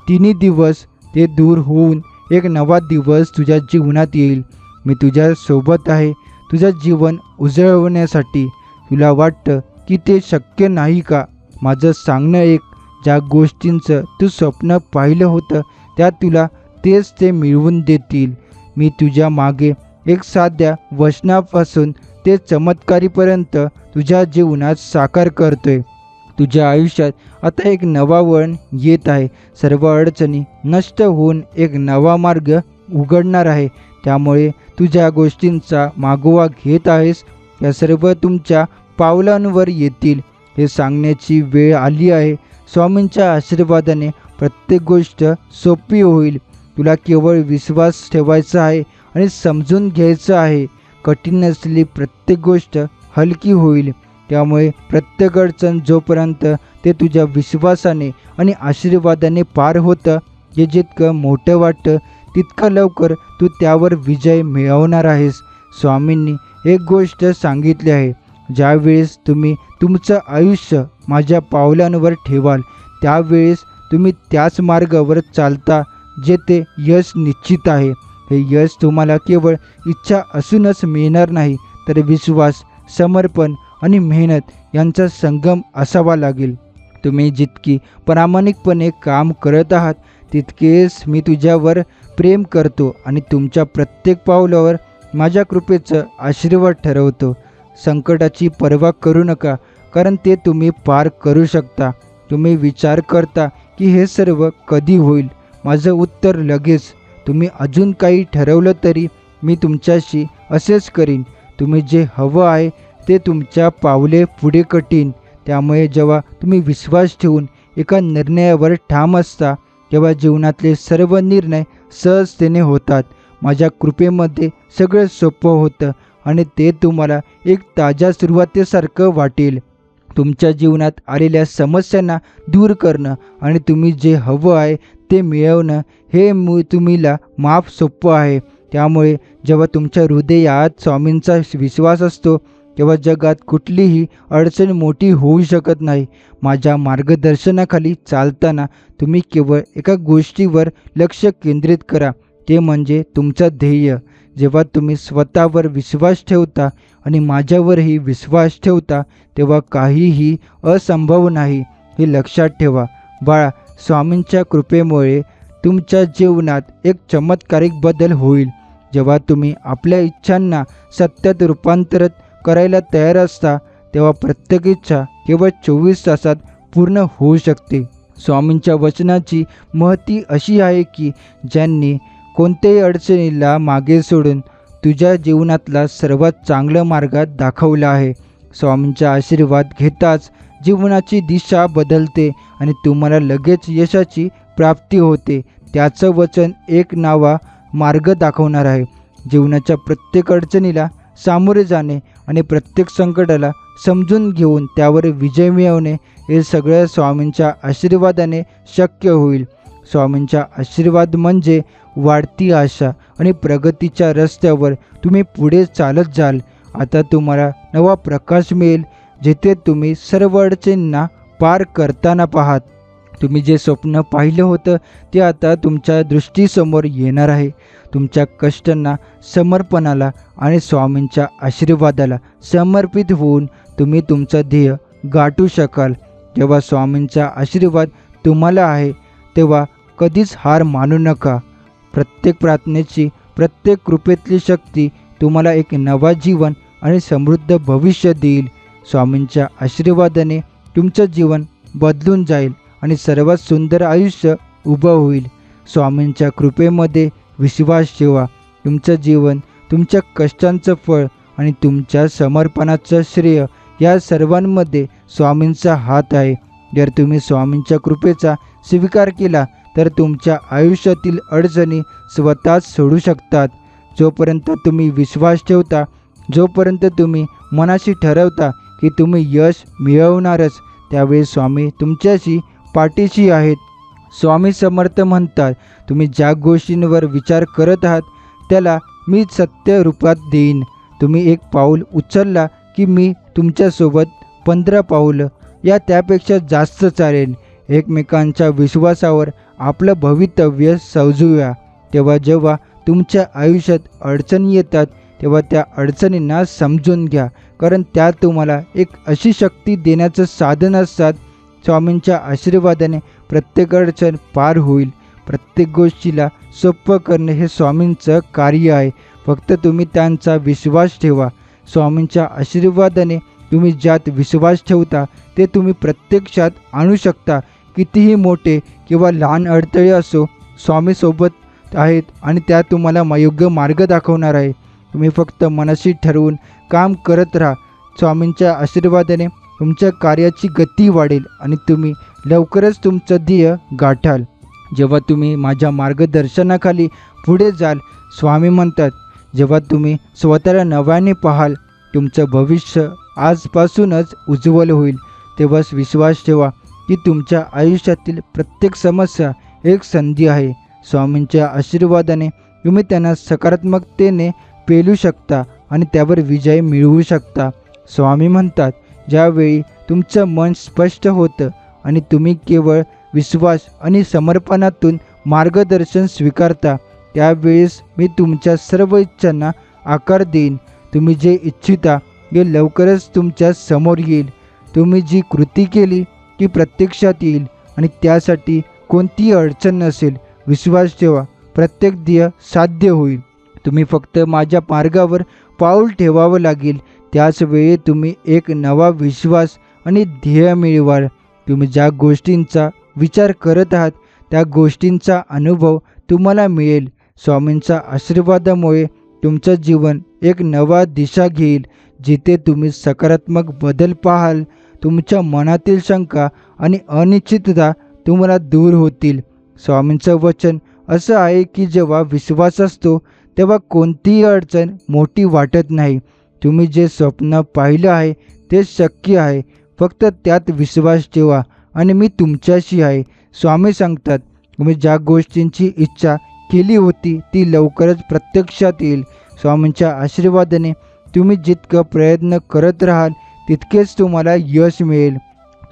3 दिवस ते दूर होऊन एक नवा दिवस तुझ्या जीवनात येईल. मी तुझ्या सोबत आहे तुझं जीवन उजळवण्यासाठी. तुला वाटतं की ते शक्य नाही का? माझं सांगणं ऐक. ज्या गोष्टींचं तू स्वप्न पाहिलं होतं त्या तुला तेच ते मिळवून देतील. मी तुझ्या मागे एक साध्या वचनापासून ते चमत्कारीपर्यंत तुझ्या जीवनात साकार करतोय. तुझ्या आयुष्यात आता एक नवा वळण येत आहे. सर्व अडचणी नष्ट होऊन एक नवा मार्ग उघडणार आहे. त्यामुळे तू ज्या गोष्टींचा मागोवा घेत आहेस त्या सर्व तुमच्या पावलांवर येतील हे सांगण्याची वेळ आली आहे. स्वामींच्या आशीर्वादाने प्रत्येक गोष्ट सोपी होईल. तुला केवळ विश्वास ठेवायचा आहे आणि समजून घ्यायचं आहे. कठीण नसलेली प्रत्येक गोष्ट हलकी होईल. त्यामुळे प्रत्येक अडचण जोपर्यंत ते तुझ्या विश्वासाने आणि आशीर्वादाने पार होतं, हे जितकं मोठं वाटतं तितकं लवकर तू त्यावर विजय मिळवणार आहेस. स्वामींनी एक गोष्ट सांगितली आहे, ज्यावेळेस तुम्ही तुमचं आयुष्य माझ्या पावलांवर ठेवाल त्यावेळेस तुम्ही त्याच मार्गावर चालता जेथे यश निश्चित आहे. हे यश तुम्हाला केवळ इच्छा असूनच मिळणार नाही, तर विश्वास, समर्पण आणि मेहनत यांचा संगम असावा लागेल. तुम्ही जितकी प्रामाणिकपणे काम करत आहात तितकेच मी तुझ्यावर प्रेम करतो आणि तुमच्या प्रत्येक पावलावर माझ्या कृपेचं आशीर्वाद ठरवतो. संकटाची पर्वा करू नका, कारण ते तुम्ही पार करू शकता. तुम्ही विचार करता की हे सर्व कधी होईल? माझं उत्तर लगेच. तुम्ही अजून काही ठरवलं तरी मी तुमच्याशी असेच करीन. तुम्ही जे हवं आहे ते तुमच्या पावले पुढे कटीन. त्यामुळे जेव्हा तुम्ही विश्वास ठेवून एका निर्णयावर ठाम असता तेव्हा जीवनातले सर्व निर्णय सहजतेने होतात. माझ्या कृपेमध्ये सगळं सोपं होतं आणि ते तुम्हाला एक ताज्या सुरुवातीसारखं वाटेल. तुमच्या जीवनात आलेल्या समस्यांना दूर करणं आणि तुम्ही जे हवं आहे ते मिळवणं हे तुम्हाला माफ सोपं आहे. त्यामुळे जेव्हा तुमच्या हृदयात स्वामींचा विश्वास असतो तेव्हा जगात कुठलीही अडचण मोठी होऊ शकत नाही. माझ्या मार्गदर्शनाखाली चालताना तुम्ही केवळ एका गोष्टीवर लक्ष केंद्रित करा, ते म्हणजे तुमचं ध्येय. जेव्हा तुम्ही स्वतःवर विश्वास ठेवता आणि माझ्यावरही विश्वास ठेवता तेव्हा काहीही असंभव नाही, हे लक्षात ठेवा. बाळा, स्वामींच्या कृपेमुळे तुमच्या जीवनात एक चमत्कारिक बदल होईल. जेव्हा तुम्ही आपल्या इच्छांना सत्यात रूपांतरित करायला तयार असता तेव्हा प्रत्येक इच्छा केवळ 24 तासात पूर्ण होऊ शकते. स्वामींच्या वचनाची महती अशी आहे की ज्यांनी कोणत्याही अडचणीला मागे सोडून तुझ्या जीवनातला सर्वात चांगला मार्ग दाखवला आहे. स्वामींचा आशीर्वाद घेताच जीवनाची दिशा बदलते आणि तुम्हाला लगेच यशाची प्राप्ती होते. त्याचं वचन एक नवा मार्ग दाखवणार आहे. जीवनाच्या प्रत्येक अडचणीला सामोरे जाणे आणि प्रत्येक संकटाला समजून घेऊन त्यावर विजय मिळवणे हे सगळं स्वामींच्या आशीर्वादाने शक्य होईल. स्वामींचा आशीर्वाद म्हणजे वाढती आशा आणि प्रगतीच्या रस्त्यावर तुम्ही पुढे चालत जाल. आता तुम्हाला नवा प्रकाश मिळेल जिथे तुम्ही सर्व अडचणींना पार करताना पाहात. तुम्ही जे स्वप्न पाहिलं होतं ते आता तुमच्या दृष्टीसमोर येणार आहे. तुमच्या कष्टांना, समर्पणाला आणि स्वामींच्या आशीर्वादाला समर्पित होऊन तुम्ही तुमचं ध्येय गाठू शकाल. जेव्हा स्वामींचा आशीर्वाद तुम्हाला आहे तेव्हा कधीच हार मानू नका. प्रत्येक प्रार्थनेची, प्रत्येक कृपेतली शक्ती तुम्हाला एक नवा जीवन आणि समृद्ध भविष्य देईल. स्वामींच्या आशीर्वादाने तुमचं जीवन बदलून जाईल आणि सर्वात सुंदर आयुष्य उभं होईल. स्वामींच्या कृपेमध्ये विश्वास ठेवा. तुमचं जीवन, तुमच्या कष्टांचं फळ आणि तुमच्या समर्पणाचं श्रेय या सर्वांमध्ये स्वामींचा हात आहे. जर तुम्ही स्वामींच्या कृपेचा स्वीकार केला तर तुमच्या आयुष्यातील अडचणी स्वतःच सोडू शकतात. जोपर्यंत तुम्ही विश्वास ठेवता, जोपर्यंत तुम्ही मनाशी ठरवता की तुम्ही यश मिळवणारच, त्यावेळी स्वामी तुमच्याशी पाठीशी आहेत. स्वामी समर्थ म्हणतात, तुम्ही ज्या गोष्टींवर विचार करत आहात त्याला मी सत्य रूपात देईन. तुम्ही एक पाऊल उचलला की मी तुमच्यासोबत 15 पाऊलं या त्यापेक्षा जास्त चालेन. एकमेकांच्या विश्वासावर आपलं भवितव्य सजवूया. तेव्हा जेव्हा तुमच्या आयुष्यात अडचणी येतात तेव्हा त्या अडचणींना समजून घ्या, कारण त्या तुम्हाला एक अशी शक्ती देण्याचं साधन असतात. स्वामींच्या आशीर्वादाने प्रत्येक अडचण पार होईल. प्रत्येक गोष्टीला सोपं करणे हे स्वामींचं कार्य आहे. फक्त तुम्ही त्यांचा विश्वास ठेवा. स्वामींच्या आशीर्वादाने तुम्ही ज्यात विश्वास ठेवता ते तुम्ही प्रत्यक्षात आणू शकता. कितीही मोठे किंवा लहान अडथळे असो, स्वामी सोबत आहेत आणि त्या तुम्हाला योग्य मार्ग दाखवणार आहे. तुम्ही फक्त मनाशी ठरवून काम करत राहा. स्वामींच्या आशीर्वादाने तुमच्या कार्याची गती वाढेल आणि तुम्ही लवकरच तुमचं ध्येय गाठाल. जेव्हा तुम्ही माझ्या मार्गदर्शनाखाली पुढे जाल, स्वामी म्हणतात, जेव्हा तुम्ही स्वतःला नव्याने पाहाल, तुमचं भविष्य आजपासूनच उज्ज्वल होईल. तेव्हाच विश्वास ठेवा की तुमच्या आयुष्यातील प्रत्येक समस्या एक संधी आहे. स्वामींच्या आशीर्वादाने तुम्ही त्यांना सकारात्मकतेने पेलू शकता आणि त्यावर विजय मिळवू शकता. स्वामी म्हणतात, ज्यावेळी तुमचं मन स्पष्ट होतं आणि तुम्ही केवळ विश्वास आणि समर्पणातून मार्गदर्शन स्वीकारता, त्यावेळेस मी तुमच्या सर्व इच्छांना आकार देईन. तुम्ही जे इच्छिता ते लवकरच तुमच्या समोर येईल. तुम्ही जी कृती केली ती प्रत्यक्षात येईल आणि त्यासाठी कोणतीही अडचण नसेल. विश्वास ठेवा, प्रत्येक ध्येय साध्य होईल. तुम्ही फक्त माझ्या मार्गावर पाऊल ठेवावं लागेल. त्याच वेळी तुम्ही एक नवा विश्वास आणि ध्येय मिळवाल. तुम्ही ज्या गोष्टींचा विचार करत आहात त्या गोष्टींचा अनुभव तुम्हाला मिळेल. स्वामींच्या आशीर्वादामुळे तुमचं जीवन एक नवा दिशा घेईल. जिथे तुम्ही सकारात्मक बदल पाहाल, तुमच्या मनातील शंका आणि अनिश्चितता तुम्हाला दूर होतील. स्वामींचं वचन असं आहे की जेव्हा विश्वास असतो तेव्हा कोणतीही अडचण मोठी वाटत नाही. तुम्ही जे स्वप्न पाहिलं आहे ते शक्य आहे. फक्त त्यात विश्वास ठेवा आणि मी तुमच्याशी आहे. स्वामी सांगतात, तुम्ही ज्या गोष्टींची इच्छा केली होती ती लवकरच प्रत्यक्षात येईल. स्वामींच्या आशीर्वादाने तुम्ही जितकं प्रयत्न करत राहाल तितकेच तुम्हाला यश मिळेल.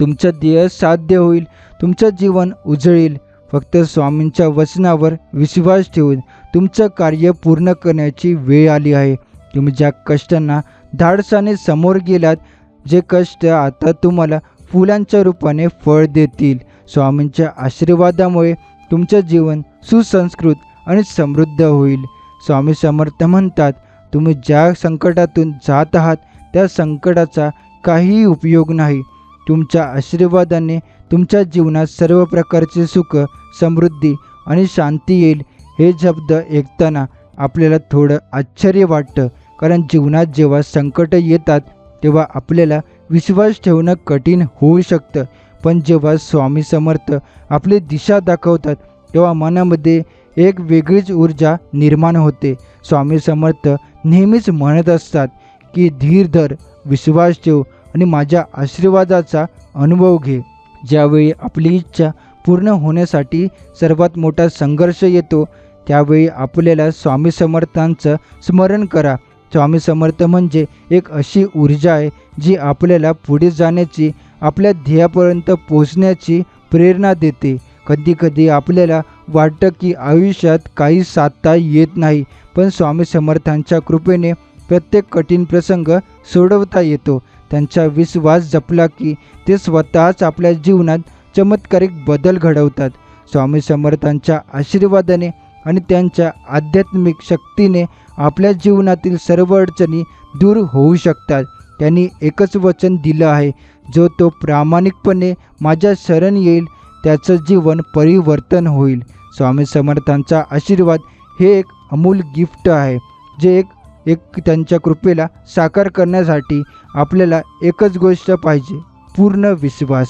तुमचं ध्येय साध्य होईल. तुमचं जीवन उजळेल. फक्त स्वामींच्या वचनावर विश्वास ठेवून तुमचं कार्य पूर्ण करण्याची वेळ आली आहे. तुम्ही ज्या कष्टांना धाडसाने समोर गेलात, जे कष्ट आता तुम्हाला फुलांच्या रूपाने फळ देतील. स्वामींच्या आशीर्वादामुळे तुमचं जीवन सुसंस्कृत आणि समृद्ध होईल. स्वामी समर्थ म्हणतात, तुम्ही ज्या संकटातून जात आहात त्या संकटाचा काहीही उपयोग नाही. तुमच्या आशीर्वादाने तुमच्या जीवनात सर्व प्रकारचे सुख, समृद्धी आणि शांती येईल. हे शब्द ऐकताना आपल्याला थोडं आश्चर्य वाटतं, कारण जीवनात जेव्हा संकट येतात तेव्हा आपल्याला विश्वास ठेवणं कठीण होऊ शकतं. पण जेव्हा स्वामी समर्थ आपली दिशा दाखवतात तेव्हा मनामध्ये एक वेगळीच ऊर्जा निर्माण होते. स्वामी समर्थ नेहमीच म्हणत असतात की धीर धर, विश्वास ठेव आणि माझ्या आशीर्वादाचा अनुभव घे. ज्यावेळी आपली इच्छा पूर्ण होण्यासाठी सर्वात मोठा संघर्ष येतो त्यावेळी आपल्याला स्वामी समर्थांचं स्मरण करा. स्वामी समर्थ म्हणजे एक अशी ऊर्जा आहे जी आपल्याला पुढे जाण्याची, आपल्या ध्येयापर्यंत पोहोचण्याची प्रेरणा देते. कधीकधी आपल्याला वाटतं की आयुष्यात काही साधता येत नाही, पण स्वामी समर्थांच्या कृपेने प्रत्येक कठीण प्रसंग सोडवता येतो. त्यांचा विश्वास जपला की ते स्वतःच आपल्या जीवनात चमत्कारिक बदल घडवतात. स्वामी समर्थांच्या आशीर्वादाने आणि त्यांच्या आध्यात्मिक शक्तीने आपल्या जीवनातील सर्व अडचणी दूर होऊ शकतात. त्यांनी एकच वचन दिलं आहे, जो तो प्रामाणिकपणे माझ्या शरण येईल त्याचं जीवन परिवर्तन होईल. स्वामी समर्थांचा आशीर्वाद हे एक अमूल्य गिफ्ट आहे, जे एक त्यांच्या कृपेला साकार करण्यासाठी आपल्याला एकच गोष्ट पाहिजे, पूर्ण विश्वास.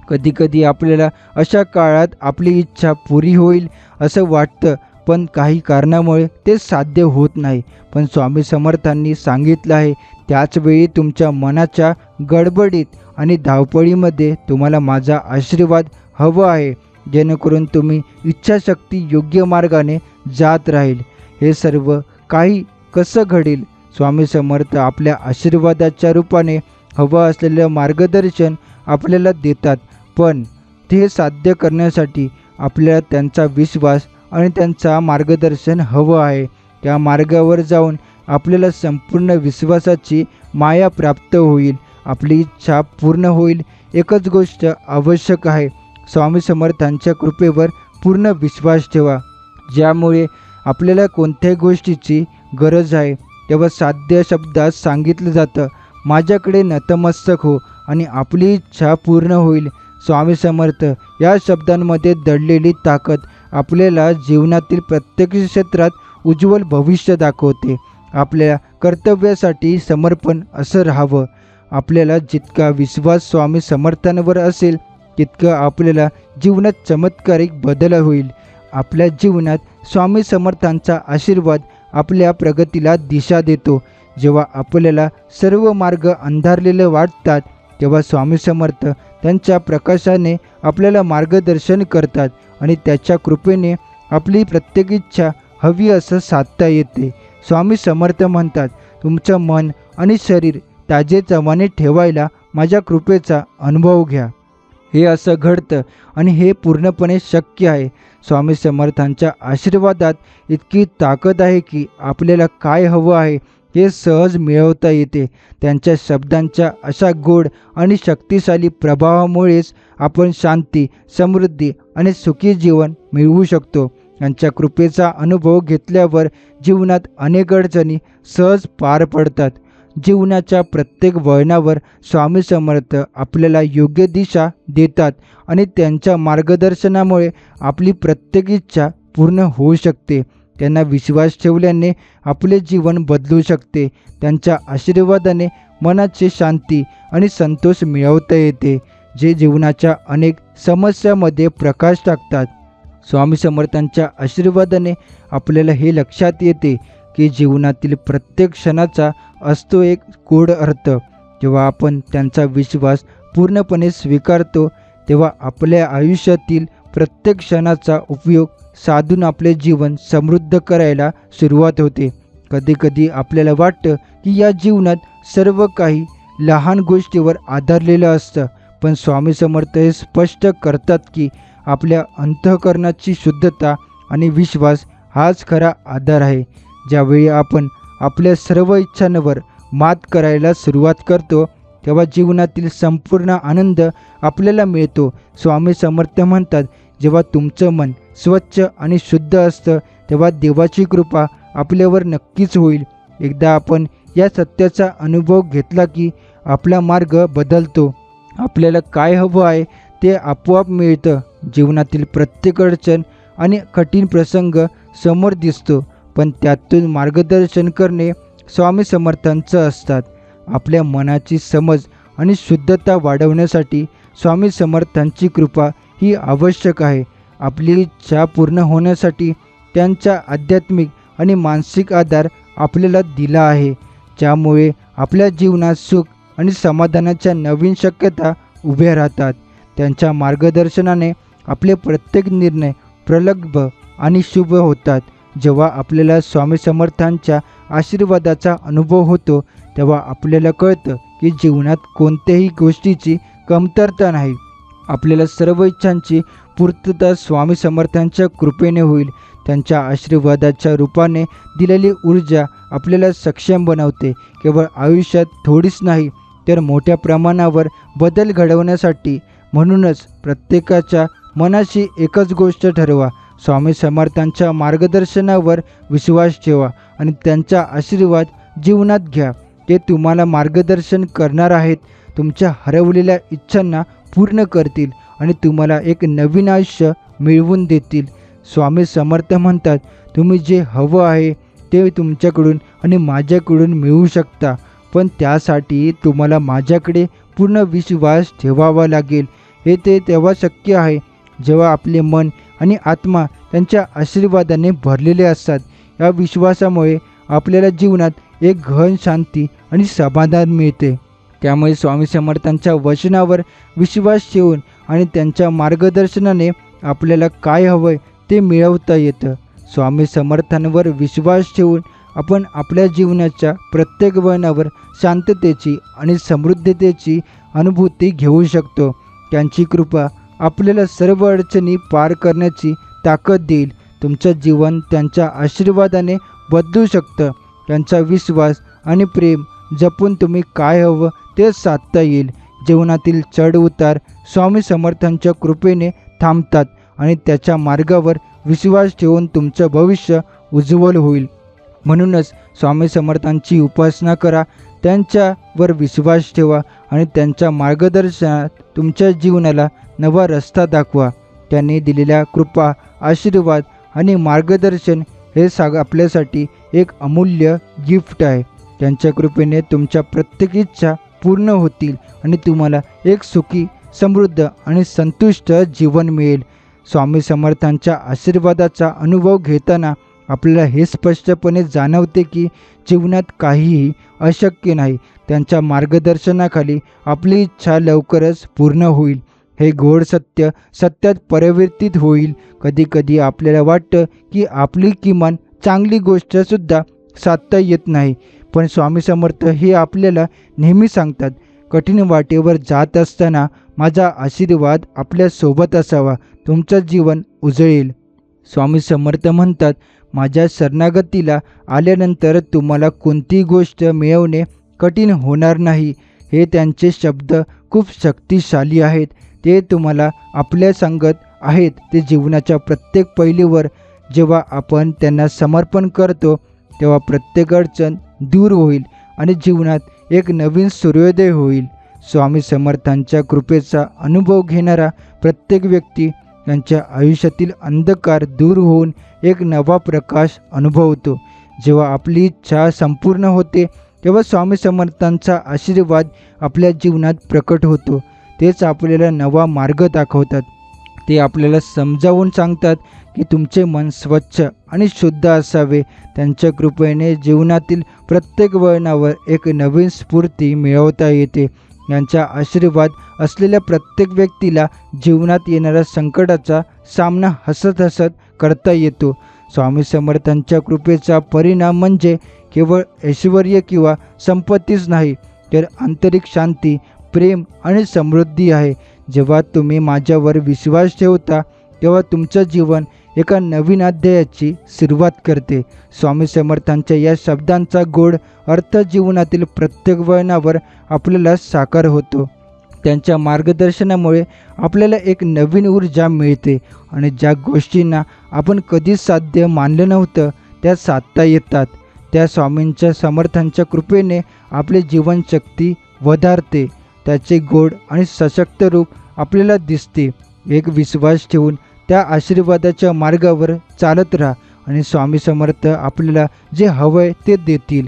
कधीकधी आपल्याला अशा काळात आपली इच्छा पुरी होईल असं वाटतं, पण काही कारणामुळे ते साध्य होत नाही. पण स्वामी समर्थांनी सांगितलं आहे, त्याचवेळी तुमच्या मनाच्या गडबडीत आणि धावपळीमध्ये तुम्हाला माझा आशीर्वाद हवा आहे, जेणेकरून तुम्ही इच्छाशक्ती योग्य मार्गाने जात राहील. हे सर्व काही कसं घडेल? स्वामी समर्थ आपल्या आशीर्वादाच्या रूपाने हवं असलेलं मार्गदर्शन आपल्याला देतात, पण ते साध्य करण्यासाठी आपल्याला त्यांचा विश्वास आणि त्यांचा मार्गदर्शन हवं आहे. त्या मार्गावर जाऊन आपल्याला संपूर्ण विश्वासाची माया प्राप्त होईल. आपली इच्छा पूर्ण होईल. एकच गोष्ट आवश्यक आहे, स्वामी समर्थांच्या कृपेवर पूर्ण विश्वास ठेवा. ज्यामुळे आपल्याला कोणत्याही गोष्टीची गरज आहे तेव्हा साध्य शब्दात सांगितलं जातं, माझ्याकडे नतमस्तक हो आणि आपली इच्छा पूर्ण होईल. स्वामी समर्थ या शब्दांमध्ये दडलेली ताकद आपल्याला जीवनातील प्रत्येक क्षेत्रात उज्ज्वल भविष्य दाखवते. आपल्या कर्तव्यासाठी समर्पण असं राहावं. आपल्याला जितका विश्वास स्वामी समर्थांवर असेल तितकं आपल्याला जीवनात चमत्कारिक बदल होईल. आपल्या जीवनात स्वामी समर्थांचा आशीर्वाद आपल्या प्रगतीला दिशा देतो. जेव्हा आपल्याला सर्व मार्ग अंधारलेले वाटतात तेव्हा स्वामी समर्थ त्यांच्या प्रकाशाने आपल्याला मार्गदर्शन करतात आणि त्याच्या कृपेने आपली प्रत्येक इच्छा हवी असं साधता येते. स्वामी समर्थ म्हणतात, तुमचं मन आणि शरीर ताजेतवाने ठेवायला माझ्या कृपेचा अनुभव घ्या. हे असं घडतं आणि हे पूर्णपणे शक्य आहे. स्वामी समर्थांच्या आशीर्वादात इतकी ताकद आहे की आपल्याला काय हवं आहे हे सहज मिळवता येते. त्यांच्या शब्दांच्या अशा गोड आणि शक्तिशाली प्रभावामुळेच आपण शांती, समृद्धी आणि सुखी जीवन मिळवू शकतो. यांच्या कृपेचा अनुभव घेतल्यावर जीवनात अनेक अडचणी सहज पार पडतात. जीवनाच्या प्रत्येक वळणावर स्वामी समर्थ आपल्याला योग्य दिशा देतात आणि त्यांच्या मार्गदर्शनामुळे आपली प्रत्येक इच्छा पूर्ण होऊ शकते. त्यांना विश्वास ठेवल्याने आपले जीवन बदलू शकते. त्यांच्या आशीर्वादाने मनाची शांती आणि संतोष मिळवता येते, जे जीवनाच्या अनेक समस्यांमध्ये प्रकाश टाकतात. स्वामी समर्थांच्या आशीर्वादाने आपल्याला हे लक्षात येते की जीवनातील प्रत्येक क्षणाचा असतो एक गोड अर्थ. जेव्हा आपण त्यांचा विश्वास पूर्णपणे स्वीकारतो तेव्हा आपल्या आयुष्यातील प्रत्येक क्षणाचा उपयोग साधून आपले जीवन समृद्ध करायला सुरुवात होते. कधीकधी आपल्याला वाटतं की या जीवनात सर्व काही लहान गोष्टीवर आधारलेलं असतं, पण स्वामी समर्थ हे स्पष्ट करतात की आपल्या अंतःकरणाची शुद्धता आणि विश्वास हाच खरा आधार आहे. ज्यावेळी आपण आपल्या सर्व इच्छांवर मात करायला सुरुवात करतो तेव्हा जीवनातील संपूर्ण आनंद आपल्याला मिळतो. स्वामी समर्थ म्हणतात, जेव्हा तुमचं मन स्वच्छ आणि शुद्ध असतं तेव्हा देवाची कृपा आपल्यावर नक्कीच होईल. एकदा आपण या सत्याचा अनुभव घेतला की आपला मार्ग बदलतो. आपल्याला काय हवं आहे ते आपोआप मिळतं. जीवनातील प्रत्येक अडचण आणि कठीण प्रसंग समोर दिसतो, पण त्यातून मार्गदर्शन करणे स्वामी समर्थांचं असतात. आपल्या मनाची समज आणि शुद्धता वाढवण्यासाठी स्वामी समर्थांची कृपा ही आवश्यक आहे. आपली इच्छा पूर्ण होण्यासाठी त्यांचा आध्यात्मिक आणि मानसिक आधार आपल्याला दिला आहे, ज्यामुळे आपल्या जीवनात सुख आणि समाधानाच्या नवीन शक्यता उभ्या राहतात. त्यांच्या मार्गदर्शनाने आपले प्रत्येक निर्णय प्रगल्भ आणि शुभ होतात. जेव्हा आपल्याला स्वामी समर्थांच्या आशीर्वादाचा अनुभव होतो तेव्हा आपल्याला कळतं की जीवनात कोणत्याही गोष्टीची कमतरता नाही. आपल्याला सर्व इच्छांची पूर्तता स्वामी समर्थांच्या कृपेने होईल. त्यांच्या आशीर्वादाच्या रूपाने दिलेली ऊर्जा आपल्याला सक्षम बनवते, केवळ आयुष्यात थोडीच नाही तर मोठ्या प्रमाणावर बदल घडवण्यासाठी. म्हणूनच प्रत्येकाच्या मनाशी एकच गोष्ट ठरवा, स्वामी समर्थांच्या मार्गदर्शनावर विश्वास ठेवा आणि त्यांचा आशीर्वाद जीवनात घ्या. ते तुम्हाला मार्गदर्शन करणार आहेत, तुमच्या हरवलेल्या इच्छांना पूर्ण करतील आणि तुम्हाला एक नवीन आयुष्य मिळवून देतील. स्वामी समर्थ म्हणतात, तुम्ही जे हवं आहे ते तुमच्याकडून आणि माझ्याकडून मिळवू शकता, पण त्यासाठी तुम्हाला माझ्याकडे पूर्ण विश्वास ठेवावा लागेल. हे ते तेव्हा शक्य आहे जेव्हा आपले मन आणि आत्मा त्यांच्या आशीर्वादाने भरलेले असतात. या विश्वासामुळे आपल्याला जीवनात एक गहन शांती आणि समाधान मिळते. त्यामुळे स्वामी समर्थांच्या वचनावर विश्वास ठेवून आणि त्यांच्या मार्गदर्शनाने आपल्याला काय हवंय ते मिळवता येतं. स्वामी समर्थांवर विश्वास ठेवून आपण आपल्या जीवनाच्या प्रत्येक वळणावर शांततेची आणि समृद्धतेची अनुभूती घेऊ शकतो. त्यांची कृपा आपल्याला सर्व अडचणी पार करण्याची ताकद देईल. तुमचं जीवन त्यांच्या आशीर्वादाने बदलू शकतं. त्यांचा विश्वास आणि प्रेम जपून तुम्ही काय हवं ते साधता येईल. जीवनातील चढ उतार स्वामी समर्थांच्या कृपेने थांबतात आणि त्याच्या मार्गावर विश्वास ठेवून तुमचं भविष्य उज्ज्वल होईल. म्हणूनच स्वामी समर्थांची उपासना करा, त्यांच्यावर विश्वास ठेवा आणि त्यांच्या मार्गदर्शनात तुमच्या जीवनाला नवा रस्ता दाखवा. त्यांनी दिलेल्या कृपा, आशीर्वाद आणि मार्गदर्शन हे आपल्यासाठी एक अमूल्य गिफ्ट आहे. त्यांच्या कृपेने तुमच्या प्रत्येक इच्छा पूर्ण होतील आणि तुम्हाला एक सुखी, समृद्ध आणि संतुष्ट जीवन मिळेल. स्वामी समर्थांच्या आशीर्वादाचा अनुभव घेताना आपल्याला हे स्पष्टपणे जाणवते की जीवनात काहीही अशक्य नाही. त्यांच्या मार्गदर्शनाखाली आपली इच्छा लवकरच पूर्ण होईल. हे गोड सत्य सत्यात परिवर्तित होईल. कधीकधी आपल्याला वाटतं की आपली किमान चांगली गोष्टसुद्धा साधता येत नाही, पण स्वामी समर्थ हे आपल्याला नेहमी सांगतात, कठीण वाटेवर जात असताना माझा आशीर्वाद आपल्यासोबत असावा, तुमचं जीवन उजळेल. स्वामी समर्थ म्हणतात, माझ्या शरणागतीला आल्यानंतर तुम्हाला कोणतीही गोष्ट मिळवणे कठीण होणार नाही. हे त्यांचे शब्द खूप शक्तिशाली आहेत. ते तुम्हाला आपल्या सांगत आहेत ते जीवनाच्या प्रत्येक पैलूवर जेव्हा आपण त्यांना समर्पण करतो तेव्हा प्रत्येक अडचण दूर होईल आणि जीवनात एक नवीन सूर्योदय होईल. स्वामी समर्थांच्या कृपेचा अनुभव घेणारा प्रत्येक व्यक्ती त्यांच्या आयुष्यातील अंधकार दूर होऊन एक नवा प्रकाश अनुभवतो. जेव्हा आपली इच्छा संपूर्ण होते तेव्हा स्वामी समर्थांचा आशीर्वाद आपल्या जीवनात प्रकट होतो. तेच आपल्याला नवा मार्ग दाखवतात. ते आपल्याला समजावून सांगतात की तुमचे मन स्वच्छ आणि शुद्ध असावे. त्यांच्या कृपेने जीवनातील प्रत्येक वळणावर एक नवीन स्फूर्ती मिळवता येते. यांचा आशीर्वाद असलेल्या प्रत्येक व्यक्तीला जीवनात येणाऱ्या संकटाचा सामना हसत हसत करता येतो. स्वामी समर्थांच्या कृपेचा परिणाम म्हणजे केवळ ऐश्वर किंवा संपत्तीच नाही, तर आंतरिक शांती, प्रेम आणि समृद्धी आहे. जेव्हा तुम्ही माझ्यावर विश्वास ठेवता तेव्हा तुमचं जीवन एका नवीन अध्यायाची सुरुवात करते. स्वामी समर्थांच्या या शब्दांचा गोड अर्थ जीवनातील प्रत्येक वळणावर आपल्याला साकार होतो. त्यांच्या मार्गदर्शनामुळे आपल्याला एक नवीन ऊर्जा मिळते आणि ज्या गोष्टींना आपण कधीच साध्य मानलं नव्हतं त्या साधता येतात. त्या स्वामींच्या समर्थांच्या कृपेने आपली जीवनशक्ती वधारते. त्याचे गोड आणि सशक्त रूप आपल्याला दिसते. एक विश्वास ठेवून त्या आशीर्वादाच्या मार्गावर चालत राहा आणि स्वामी समर्थ आपल्याला जे हवंय ते देतील.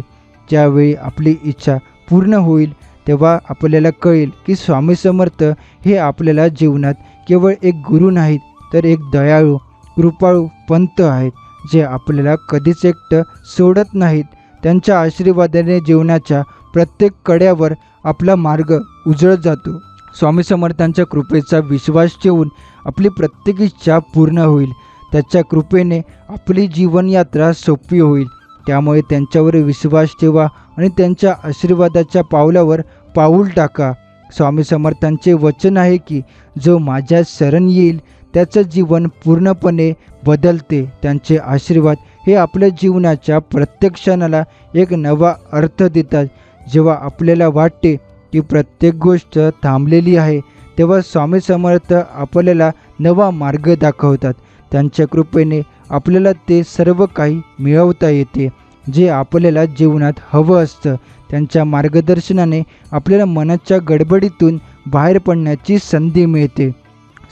ज्यावेळी आपली इच्छा पूर्ण होईल तेव्हा आपल्याला कळेल की स्वामी समर्थ हे आपल्याला जीवनात केवळ एक गुरु नाहीत, तर एक दयाळू, कृपाळू पंत आहेत, जे आपल्याला कधीच एकटं सोडत नाहीत. त्यांच्या आशीर्वादाने जीवनाच्या प्रत्येक कड्यावर आपला मार्ग उजळत जातो. स्वामी समर्थांच्या कृपेचा विश्वास ठेवून आपली प्रत्येक इच्छा पूर्ण होईल. त्याच्या कृपेने आपली जीवनयात्रा सोपी होईल. त्यामुळे त्यांच्यावर विश्वास ठेवा आणि त्यांच्या आशीर्वादाच्या पावलावर पाऊल टाका. स्वामी समर्थांचे वचन आहे की जो माझ्या शरण येईल त्याचं जीवन पूर्णपणे बदलते. त्यांचे आशीर्वाद हे आपल्या जीवनाच्या प्रत्येक क्षणाला एक नवा अर्थ देतात. जेव्हा आपल्याला वाटते की प्रत्येक गोष्ट थांबलेली आहे तेव्हा स्वामी समर्थ आपल्याला नवा मार्ग दाखवतात. त्यांच्या कृपेने आपल्याला ते सर्व काही मिळवता येते जे आपल्याला जीवनात हवं असतं. त्यांच्या मार्गदर्शनाने आपल्याला मनाच्या गडबडीतून बाहेर पडण्याची संधी मिळते.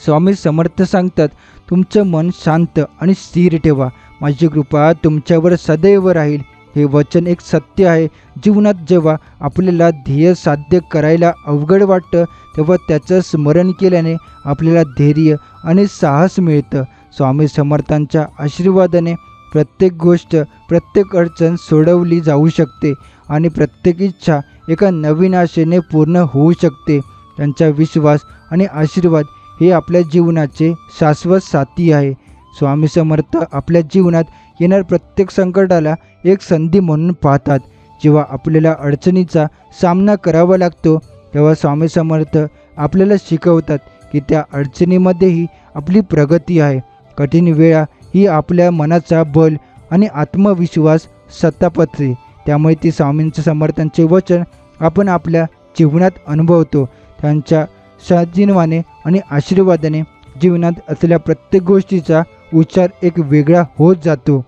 स्वामी समर्थ सांगतात, तुमचं मन शांत आणि स्थिर ठेवा, माझी कृपा तुमच्यावर सदैव राहील. हे वचन एक सत्य आहे. जीवनात जेव्हा आपल्याला ध्येय साध्य करायला अवघड वाटतं तेव्हा त्याचं स्मरण केल्याने आपल्याला धैर्य आणि साहस मिळतं. स्वामी समर्थांच्या आशीर्वादाने प्रत्येक गोष्ट, प्रत्येक अडचण सोडवली जाऊ शकते आणि प्रत्येक इच्छा एका नवीन आशेने पूर्ण होऊ शकते. त्यांचा विश्वास आणि आशीर्वाद हे आपल्या जीवनाचे शाश्वत साथी आहे. स्वामी समर्थ आपल्या जीवनात येणाऱ्या प्रत्येक संकटाला एक संधी म्हणून पाहतात. जेव्हा आपल्याला अडचणीचा सामना करावा लागतो तेव्हा स्वामी समर्थ आपल्याला शिकवतात की त्या अडचणीमध्येही आपली प्रगती आहे. कठीण वेळा ही आपल्या मनाचा बल आणि आत्मविश्वास सत्तापत्रे. त्यामुळे ती स्वामींच्या समर्थांचे वचन आपण आपल्या जीवनात अनुभवतो. त्यांच्या साजिनवाने आणि आशीर्वादाने जीवनात असलेल्या प्रत्येक गोष्टीचा उच्चार एक वेगळा होत जातो.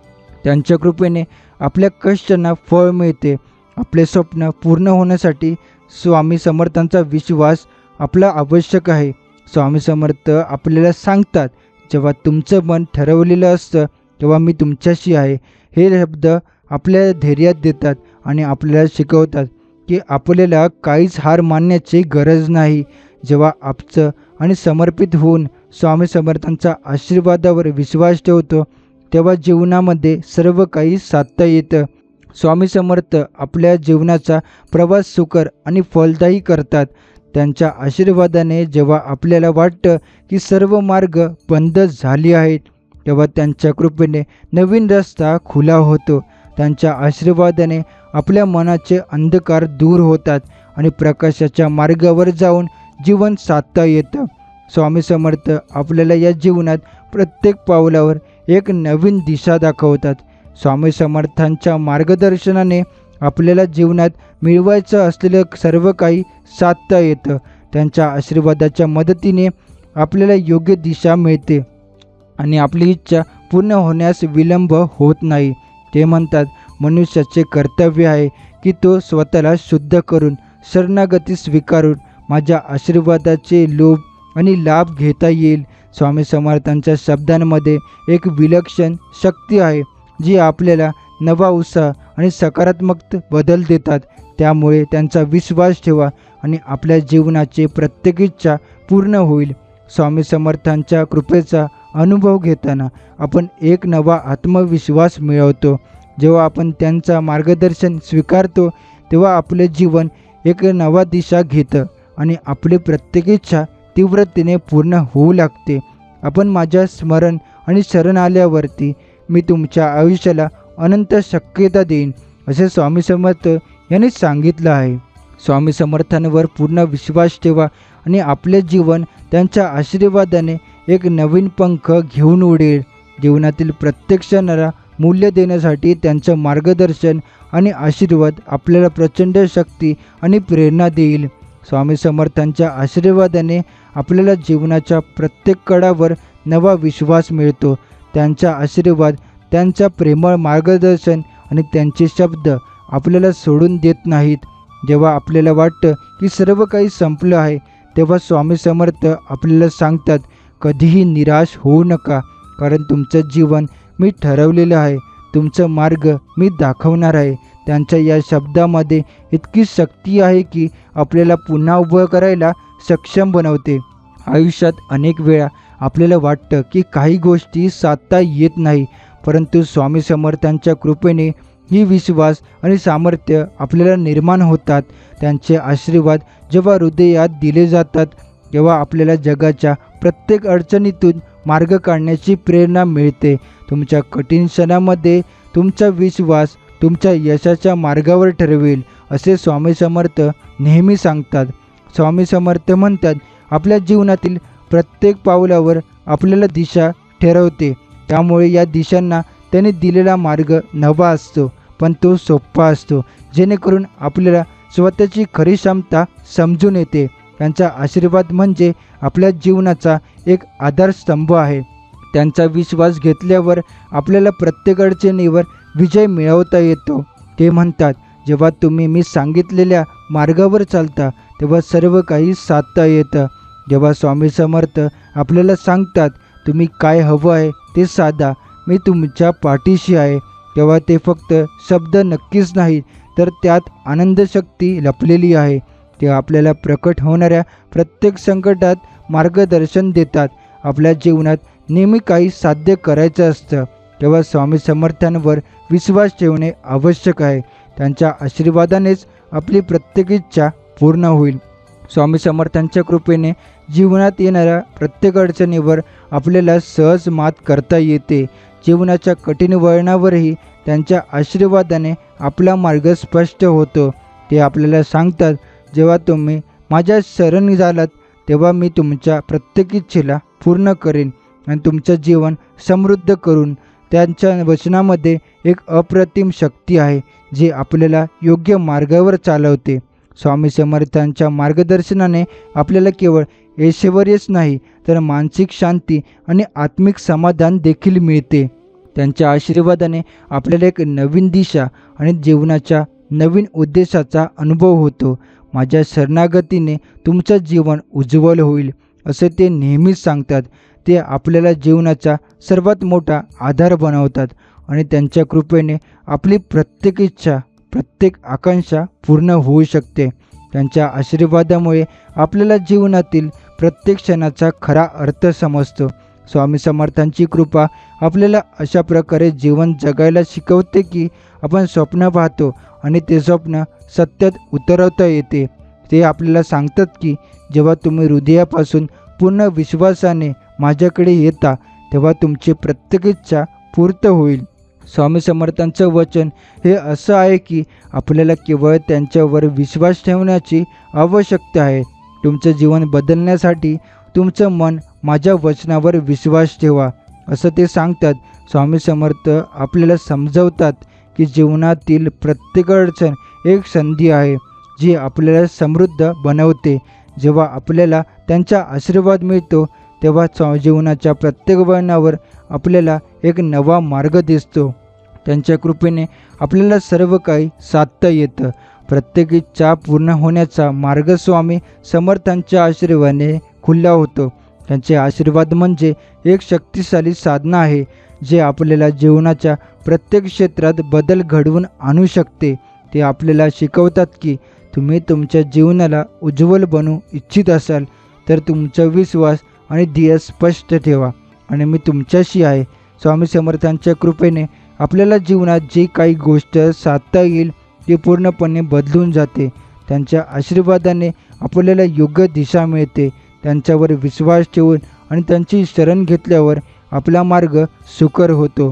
त्यांच्या कृपेने आपल्या कष्टांना फळ मिळते. आपले स्वप्न पूर्ण होण्यासाठी स्वामी समर्थांचा विश्वास आपला आवश्यक आहे. स्वामी समर्थ आपल्याला सांगतात, जेव्हा तुमचं मन ठरवलेलं असतं तेव्हा मी तुमच्याशी आहे. हे शब्द आपल्याला धैर्यात देतात आणि आपल्याला शिकवतात की आपल्याला काहीच हार मानण्याची गरज नाही. जेव्हा आपचं आणि समर्पित होऊन स्वामी समर्थांच्या आशीर्वादावर विश्वास ठेवतो तेव्हा जीवनामध्ये सर्व काही साधता येतं. स्वामी समर्थ आपल्या जीवनाचा प्रवास सुकर आणि फलदायी करतात. त्यांच्या आशीर्वादाने जेव्हा आपल्याला वाटतं की सर्व मार्ग बंद झाले आहेत तेव्हा त्यांच्या कृपेने नवीन रस्ता खुला होतो. त्यांच्या आशीर्वादाने आपल्या मनाचे अंधकार दूर होतात आणि प्रकाशाच्या मार्गावर जाऊन जीवन साधता येतं. स्वामी समर्थ आपल्याला या जीवनात प्रत्येक पावलावर एक नवीन दिशा दाखवतात. स्वामी समर्थांच्या मार्गदर्शनाने आपल्याला जीवनात मिळवायचं असलेलं सर्व काही साधता येतं. त्यांच्या आशीर्वादाच्या मदतीने आपल्याला योग्य दिशा मिळते आणि आपली इच्छा पूर्ण होण्यास विलंब होत नाही. ते म्हणतात, मनुष्याचे कर्तव्य आहे की तो स्वतःला शुद्ध करून शरणागती स्वीकारून माझ्या आशीर्वादाचे लोभ आणि लाभ घेता येईल. स्वामी समर्थांच्या शब्दांमध्ये एक विलक्षण शक्ती आहे जी आपल्याला नवा उत्साह आणि सकारात्मक बदल देतात. त्यामुळे त्यांचा विश्वास ठेवा आणि आपल्या जीवनाची प्रत्येक इच्छा पूर्ण होईल. स्वामी समर्थांच्या कृपेचा अनुभव घेताना आपण एक नवा आत्मविश्वास मिळवतो. जेव्हा आपण त्यांचा मार्गदर्शन स्वीकारतो तेव्हा आपले जीवन एक नवा दिशा घेतं आणि आपली प्रत्येक इच्छा तीव्रतेने पूर्ण होऊ लागते. आपण माझ्या स्मरण आणि शरण आल्यावरती मी तुमच्या आयुष्याला अनंत शक्यता देईन, असे स्वामी समर्थ यांनी सांगितलं आहे. स्वामी समर्थांवर पूर्ण विश्वास ठेवा आणि आपले जीवन त्यांच्या आशीर्वादाने एक नवीन पंख घेऊन उडेल. जीवनातील प्रत्येक क्षणाला मूल्य देण्यासाठी त्यांचं मार्गदर्शन आणि आशीर्वाद आपल्याला प्रचंड शक्ती आणि प्रेरणा देईल. स्वामी समर्थांच्या आशीर्वादाने आपल्याला जीवनाच्या प्रत्येक कडावर नवा विश्वास मिळतो. त्यांचा आशीर्वाद, त्यांचा प्रेमळ मार्गदर्शन आणि त्यांचे शब्द आपल्याला सोडून देत नाहीत. जेव्हा आपल्याला वाटतं की सर्व काही संपलं आहे तेव्हा स्वामी समर्थ आपल्याला सांगतात, कधीही निराश होऊ नका, कारण तुमचं जीवन मी ठरवलेलं आहे. तुमचा मार्ग मी दाखवणार आहे. त्यांच्या या शब्दामध्ये इतकी शक्ती आहे की आपल्याला पुन्हा उभं करायला सक्षम बनवते. आयुष्यात अनेक वेळा आपल्याला वाटतं की काही गोष्टी साधता येत नाही, परंतु स्वामी समर्थांच्या कृपेने ही विश्वास आणि सामर्थ्य आपल्याला निर्माण होतात. त्यांचे आशीर्वाद जेव्हा हृदयात दिले जातात तेव्हा आपल्याला जगाच्या प्रत्येक अडचणीतून मार्ग काढण्याची प्रेरणा मिळते. तुमच्या कठीण क्षणामध्ये तुमचा विश्वास तुमच्या यशाच्या मार्गावर ठरवेल, असे स्वामी समर्थ नेहमी सांगतात. स्वामी समर्थ म्हणतात, आपल्या जीवनातील प्रत्येक पावलावर आपल्याला दिशा ठरवते. त्यामुळे या दिशांना त्याने दिलेला मार्ग नवा असतो, पण तो सोपा असतो, जेणेकरून आपल्याला स्वतःची खरी क्षमता समजून येते. त्यांचा आशीर्वाद म्हणजे आपल्या जीवनाचा एक आधारस्तंभ आहे. त्यांचा विश्वास घेतल्यावर आपल्याला प्रत्येक अडचणीवर विजय मिळवता येतो. ते म्हणतात, जेव्हा तुम्ही मी सांगितलेल्या मार्गावर चालता तेव्हा सर्व काही साधता येतं. जेव्हा स्वामी समर्थ आपल्याला सांगतात, तुम्ही काय हवं आहे ते साधा, मी तुमच्या पाठीशी आहे, तेव्हा ते फक्त शब्द नक्कीच नाही, तर त्यात आनंदशक्ती लपलेली आहे. ते आपल्याला प्रकट होणाऱ्या प्रत्येक संकटात मार्गदर्शन देतात. आपल्या जीवनात नेहमी काही साध्य करायचं असतं तेव्हा स्वामी समर्थांवर विश्वास ठेवणे आवश्यक आहे. त्यांच्या आशीर्वादानेच आपली प्रत्येक इच्छा पूर्ण होईल. स्वामी समर्थांच्या कृपेने जीवनात येणाऱ्या प्रत्येक अडचणीवर आपल्याला सहज मात करता येते. जीवनाच्या कठीण वळणावरही त्यांच्या आशीर्वादाने आपला मार्ग स्पष्ट होतो. ते आपल्याला सांगतात, जेव्हा तुम्ही माझ्या शरणी झालात तेव्हा मी तुमच्या प्रत्येक इच्छेला पूर्ण करेन. आणि तुमचं जीवन समृद्ध करून. त्यांच्या वचनामध्ये एक अप्रतिम शक्ती आहे जी आपल्याला योग्य मार्गावर चालवते. स्वामी समर्थांच्या मार्गदर्शनाने आपल्याला केवळ ऐश्वर्यच नाही तर मानसिक शांती आणि आत्मिक समाधान देखील मिळते. त्यांच्या आशीर्वादाने आपल्याला एक नवीन दिशा आणि जीवनाच्या नवीन उद्देशाचा अनुभव होतो. माझ्या शरणागतीने तुमचं जीवन उज्ज्वल होईल असे ते नेहमीच सांगतात. ते आपल्याला जीवनाचा सर्वात मोठा आधार बनवतात आणि त्यांच्या कृपेने आपली प्रत्येक इच्छा, प्रत्येक आकांक्षा पूर्ण होऊ शकते. त्यांच्या आशीर्वादामुळे आपल्याला जीवनातील प्रत्येक क्षणाचा खरा अर्थ समजतो. स्वामी समर्थांची कृपा आपल्याला अशा प्रकारे जीवन जगायला शिकवते की आपण स्वप्न पाहतो आणि ते स्वप्न सत्यात उतरवता येते. ते आपल्याला सांगतात की जेव्हा तुम्ही हृदयापासून पूर्ण विश्वासाने माझ्याकडे येता तेव्हा तुमची प्रत्येक इच्छा पूर्ण होईल. स्वामी समर्थांचं वचन हे असं आहे की आपल्याला केवळ त्यांच्यावर विश्वास ठेवण्याची आवश्यकता आहे. तुमचं जीवन बदलण्यासाठी तुमचं मन माझ्या वचनावर विश्वास ठेवा असं ते सांगतात. स्वामी समर्थ आपल्याला समजवतात की जीवनातील प्रत्येक अडचण एक संधी आहे जी आपल्याला समृद्ध बनवते. जेव्हा आपल्याला त्यांचा आशीर्वाद मिळतो तेव्हा जीवनाच्या प्रत्येक वळणावर आपल्याला एक नवा मार्ग दिसतो. त्यांच्या कृपेने आपल्याला सर्व काही साधता येतं. प्रत्येक इच्छा पूर्ण होण्याचा मार्ग स्वामी समर्थांच्या आशीर्वादाने खुला होतो. त्यांचे आशीर्वाद म्हणजे एक शक्तिशाली साधना आहे जे आपल्याला जीवनाच्या प्रत्येक क्षेत्रात बदल घडवून आणू शकते. ते आपल्याला शिकवतात की तुम्ही तुमच्या जीवनाला उज्ज्वल बनवू इच्छित असाल तर तुमचा विश्वास आणि ध्येय स्पष्ट ठेवा आणि मी तुमच्याशी आहे. स्वामी समर्थांच्या कृपेने आपल्याला जीवनात जी काही गोष्ट साधता येईल ती पूर्णपणे बदलून जाते. त्यांच्या आशीर्वादाने आपल्याला योग्य दिशा मिळते. त्यांच्यावर विश्वास ठेवून आणि त्यांची शरण घेतल्यावर आपला मार्ग सुकर होतो.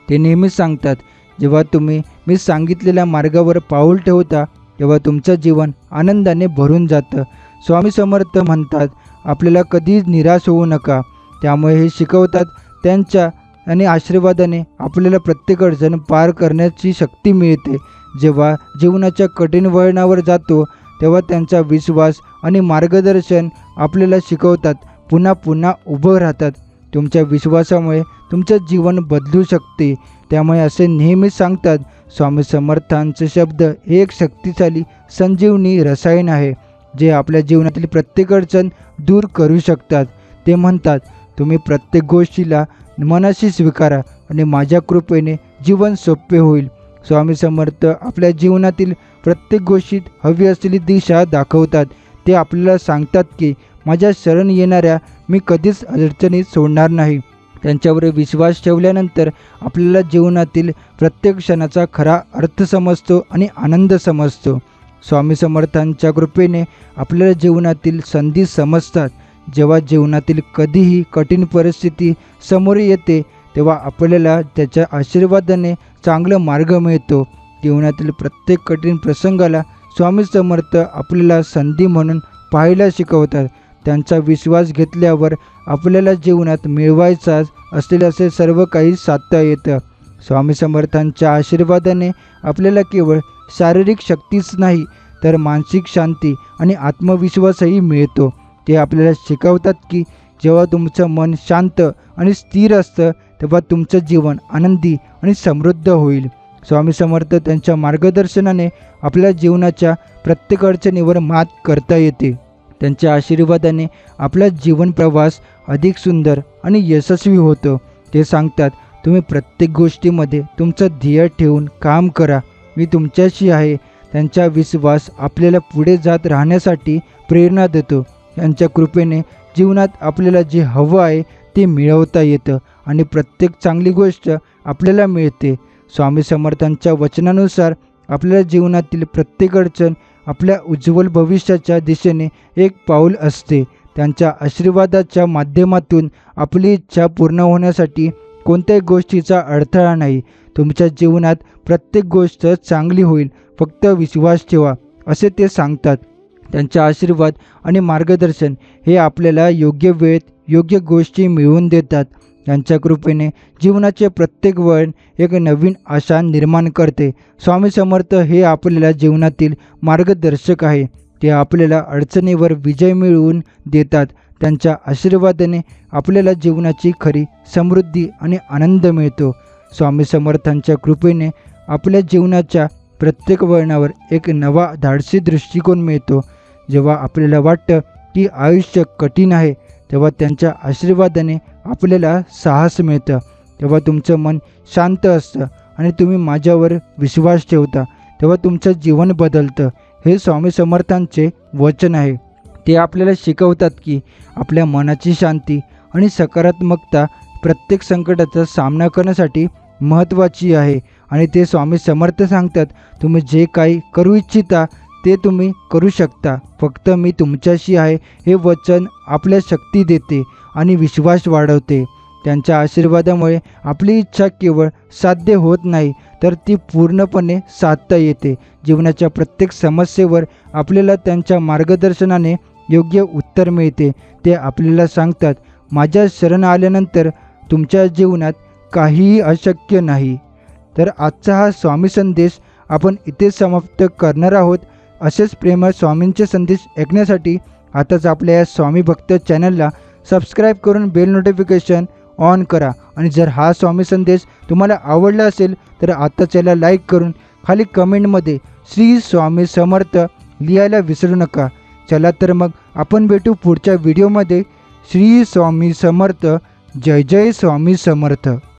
ते नेहमीच सांगतात जेव्हा तुम्ही मी सांगितलेल्या मार्गावर पाऊल ठेवता तेव्हा तुमचं जीवन आनंदाने भरून जातं. स्वामी समर्थ म्हणतात आपल्याला कधीच निराश होऊ नका. त्यामुळे हे शिकवतात त्यांच्या आणि आशीर्वादाने आपल्याला प्रत्येक अडचण पार करण्याची शक्ती मिळते. जेव्हा जीवनाच्या कठीण वळणावर जातो तेव्हा त्यांचा विश्वास आणि मार्गदर्शन आपल्याला शिकवतात पुन्हा पुन्हा उभं राहतात. तुमच्या विश्वासामुळे तुमचं जीवन बदलू शकते. त्यामुळे असे नेहमीच सांगतात स्वामी समर्थांचे शब्द हे एक शक्तिशाली संजीवनी रसायन आहे जे आपल्या जीवनातील प्रत्येक अडचण दूर करू शकतात. ते म्हणतात तुम्ही प्रत्येक गोष्टीला मनाशी स्वीकारा आणि माझ्या कृपेने जीवन सोपे होईल. स्वामी समर्थ आपल्या जीवनातील प्रत्येक गोष्टीत हवी असलेली दिशा दाखवतात. ते आपल्याला सांगतात की माझ्या शरण येणाऱ्या मी कधीच अडचणीत सोडणार नाही. त्यांच्यावर विश्वास ठेवल्यानंतर आपल्याला जीवनातील प्रत्येक क्षणाचा खरा अर्थ समजतो आणि आनंद समजतो. स्वामी समर्थांच्या कृपेने आपल्याला जीवनातील संधी समजतात. जेव्हा जीवनातील कधीही कठीण परिस्थिती समोर येते तेव्हा आपल्याला त्याच्या आशीर्वादाने चांगला मार्ग मिळतो. जीवनातील प्रत्येक कठीण प्रसंगाला स्वामी समर्थ आपल्याला संधी म्हणून पाहायला शिकवतात. त्यांचा विश्वास घेतल्यावर आपल्याला जीवनात मिळवायचाच असलेले असे सर्व काही साधता येतं. स्वामी समर्थांच्या आशीर्वादाने आपल्याला केवळ शारीरिक शक्तीच नाही तर मानसिक शांती आणि आत्मविश्वासही मिळतो. ते आपल्याला शिकवतात की जेव्हा तुमचं मन शांत आणि स्थिर असतं तेव्हा तुमचं जीवन आनंदी आणि समृद्ध होईल. स्वामी समर्थ त्यांच्या मार्गदर्शनाने आपल्या जीवनाच्या प्रत्येक अडचणीवर मात करता येते. त्यांच्या आशीर्वादाने आपला जीवन प्रवास अधिक सुंदर आणि यशस्वी होतो. ते सांगतात तुम्ही प्रत्येक गोष्टीमध्ये तुमचं ध्येय ठेवून काम करा, मी तुमच्याशी आहे. त्यांचा विश्वास आपल्याला पुढे जात राहण्यासाठी प्रेरणा देतो. त्यांच्या कृपेने जीवनात आपल्याला जे हवं आहे ते मिळवता येतं आणि प्रत्येक चांगली गोष्ट आपल्याला मिळते. स्वामी समर्थांच्या वचनानुसार आपल्या जीवनातील प्रत्येक अडचण आपल्या उज्ज्वल भविष्याच्या दिशेने एक पाऊल असते. त्यांच्या आशीर्वादाच्या माध्यमातून आपली इच्छा पूर्ण होण्यासाठी कोणत्याही गोष्टीचा अडथळा नाही. तुमच्या जीवनात प्रत्येक गोष्ट चांगली होईल, फक्त विश्वास ठेवा असे ते सांगतात. त्यांचा आशीर्वाद आणि मार्गदर्शन हे आपल्याला योग्य वेळेत योग्य गोष्टी मिळवून देतात. त्यांच्या कृपेने जीवनाचे प्रत्येक वळण एक नवीन आशा निर्माण करते. स्वामी समर्थ हे आपल्याला जीवनातील मार्गदर्शक आहे. ते आपल्याला अडचणीवर विजय मिळवून देतात. त्यांच्या आशीर्वादाने आपल्याला जीवनाची खरी समृद्धी आणि आनंद मिळतो. स्वामी समर्थांच्या कृपेने आपल्या जीवनाच्या प्रत्येक वळणावर एक नवा धाडसी दृष्टिकोन मिळतो. जेव्हा आपल्याला वाटतं की आयुष्य कठीण आहे, तेव्हा त्यांच्या आशीर्वादाने आपल्याला साहस मिळतं. तेव्हा तुमचं मन शांत असतं आणि तुम्ही माझ्यावर विश्वास ठेवता. तेव्हा तुमचं जीवन बदलतं. हे स्वामी समर्थांचे वचन आहे. ते आपल्याला शिकवतात की आपल्या मनाची शांती आणि सकारात्मकता प्रत्येक संकटाचा सामना करण्यासाठी महत्त्वाची आहे. आणि ते स्वामी समर्थ सांगतात, तुम्ही जे काही करू इच्छिता ते तुम्ही करू शकता. फक्त मी तुमच्याशी आहे. हे वचन आपल्या शक्ती देते आणि विश्वास वाढवते. त्यांच्या आशीर्वादामुळे आपली इच्छा केवळ साध्य होत नाही, तर ती पूर्णपणे साधता येते. जीवनाच्या प्रत्येक समस्येवर आपल्याला त्यांच्या मार्गदर्शनाने योग्य उत्तर मिळते. ते आपल्याला सांगतात, माझ्या शरण आल्यानंतर तुमच्या जीवनात काहीही अशक्य नाही. तर आजचा हा स्वामी संदेश आपण इथे समाप्त करणार आहोत. असेच प्रेमळ स्वामींचे संदेश ऐकण्यासाठी आताच आपल्या या स्वामी भक्त चॅनलला सबस्क्राईब करून बेल नोटिफिकेशन ऑन करा. आणि जर हा स्वामी संदेश तुम्हाला आवडला असेल तर आताच याला लाईक करून खाली कमेंटमध्ये श्री स्वामी समर्थ लिहायला विसरू नका. चला तर मग आपण भेटू पुढच्या व्हिडिओमध्ये. श्री स्वामी समर्थ. जय जय स्वामी समर्थ.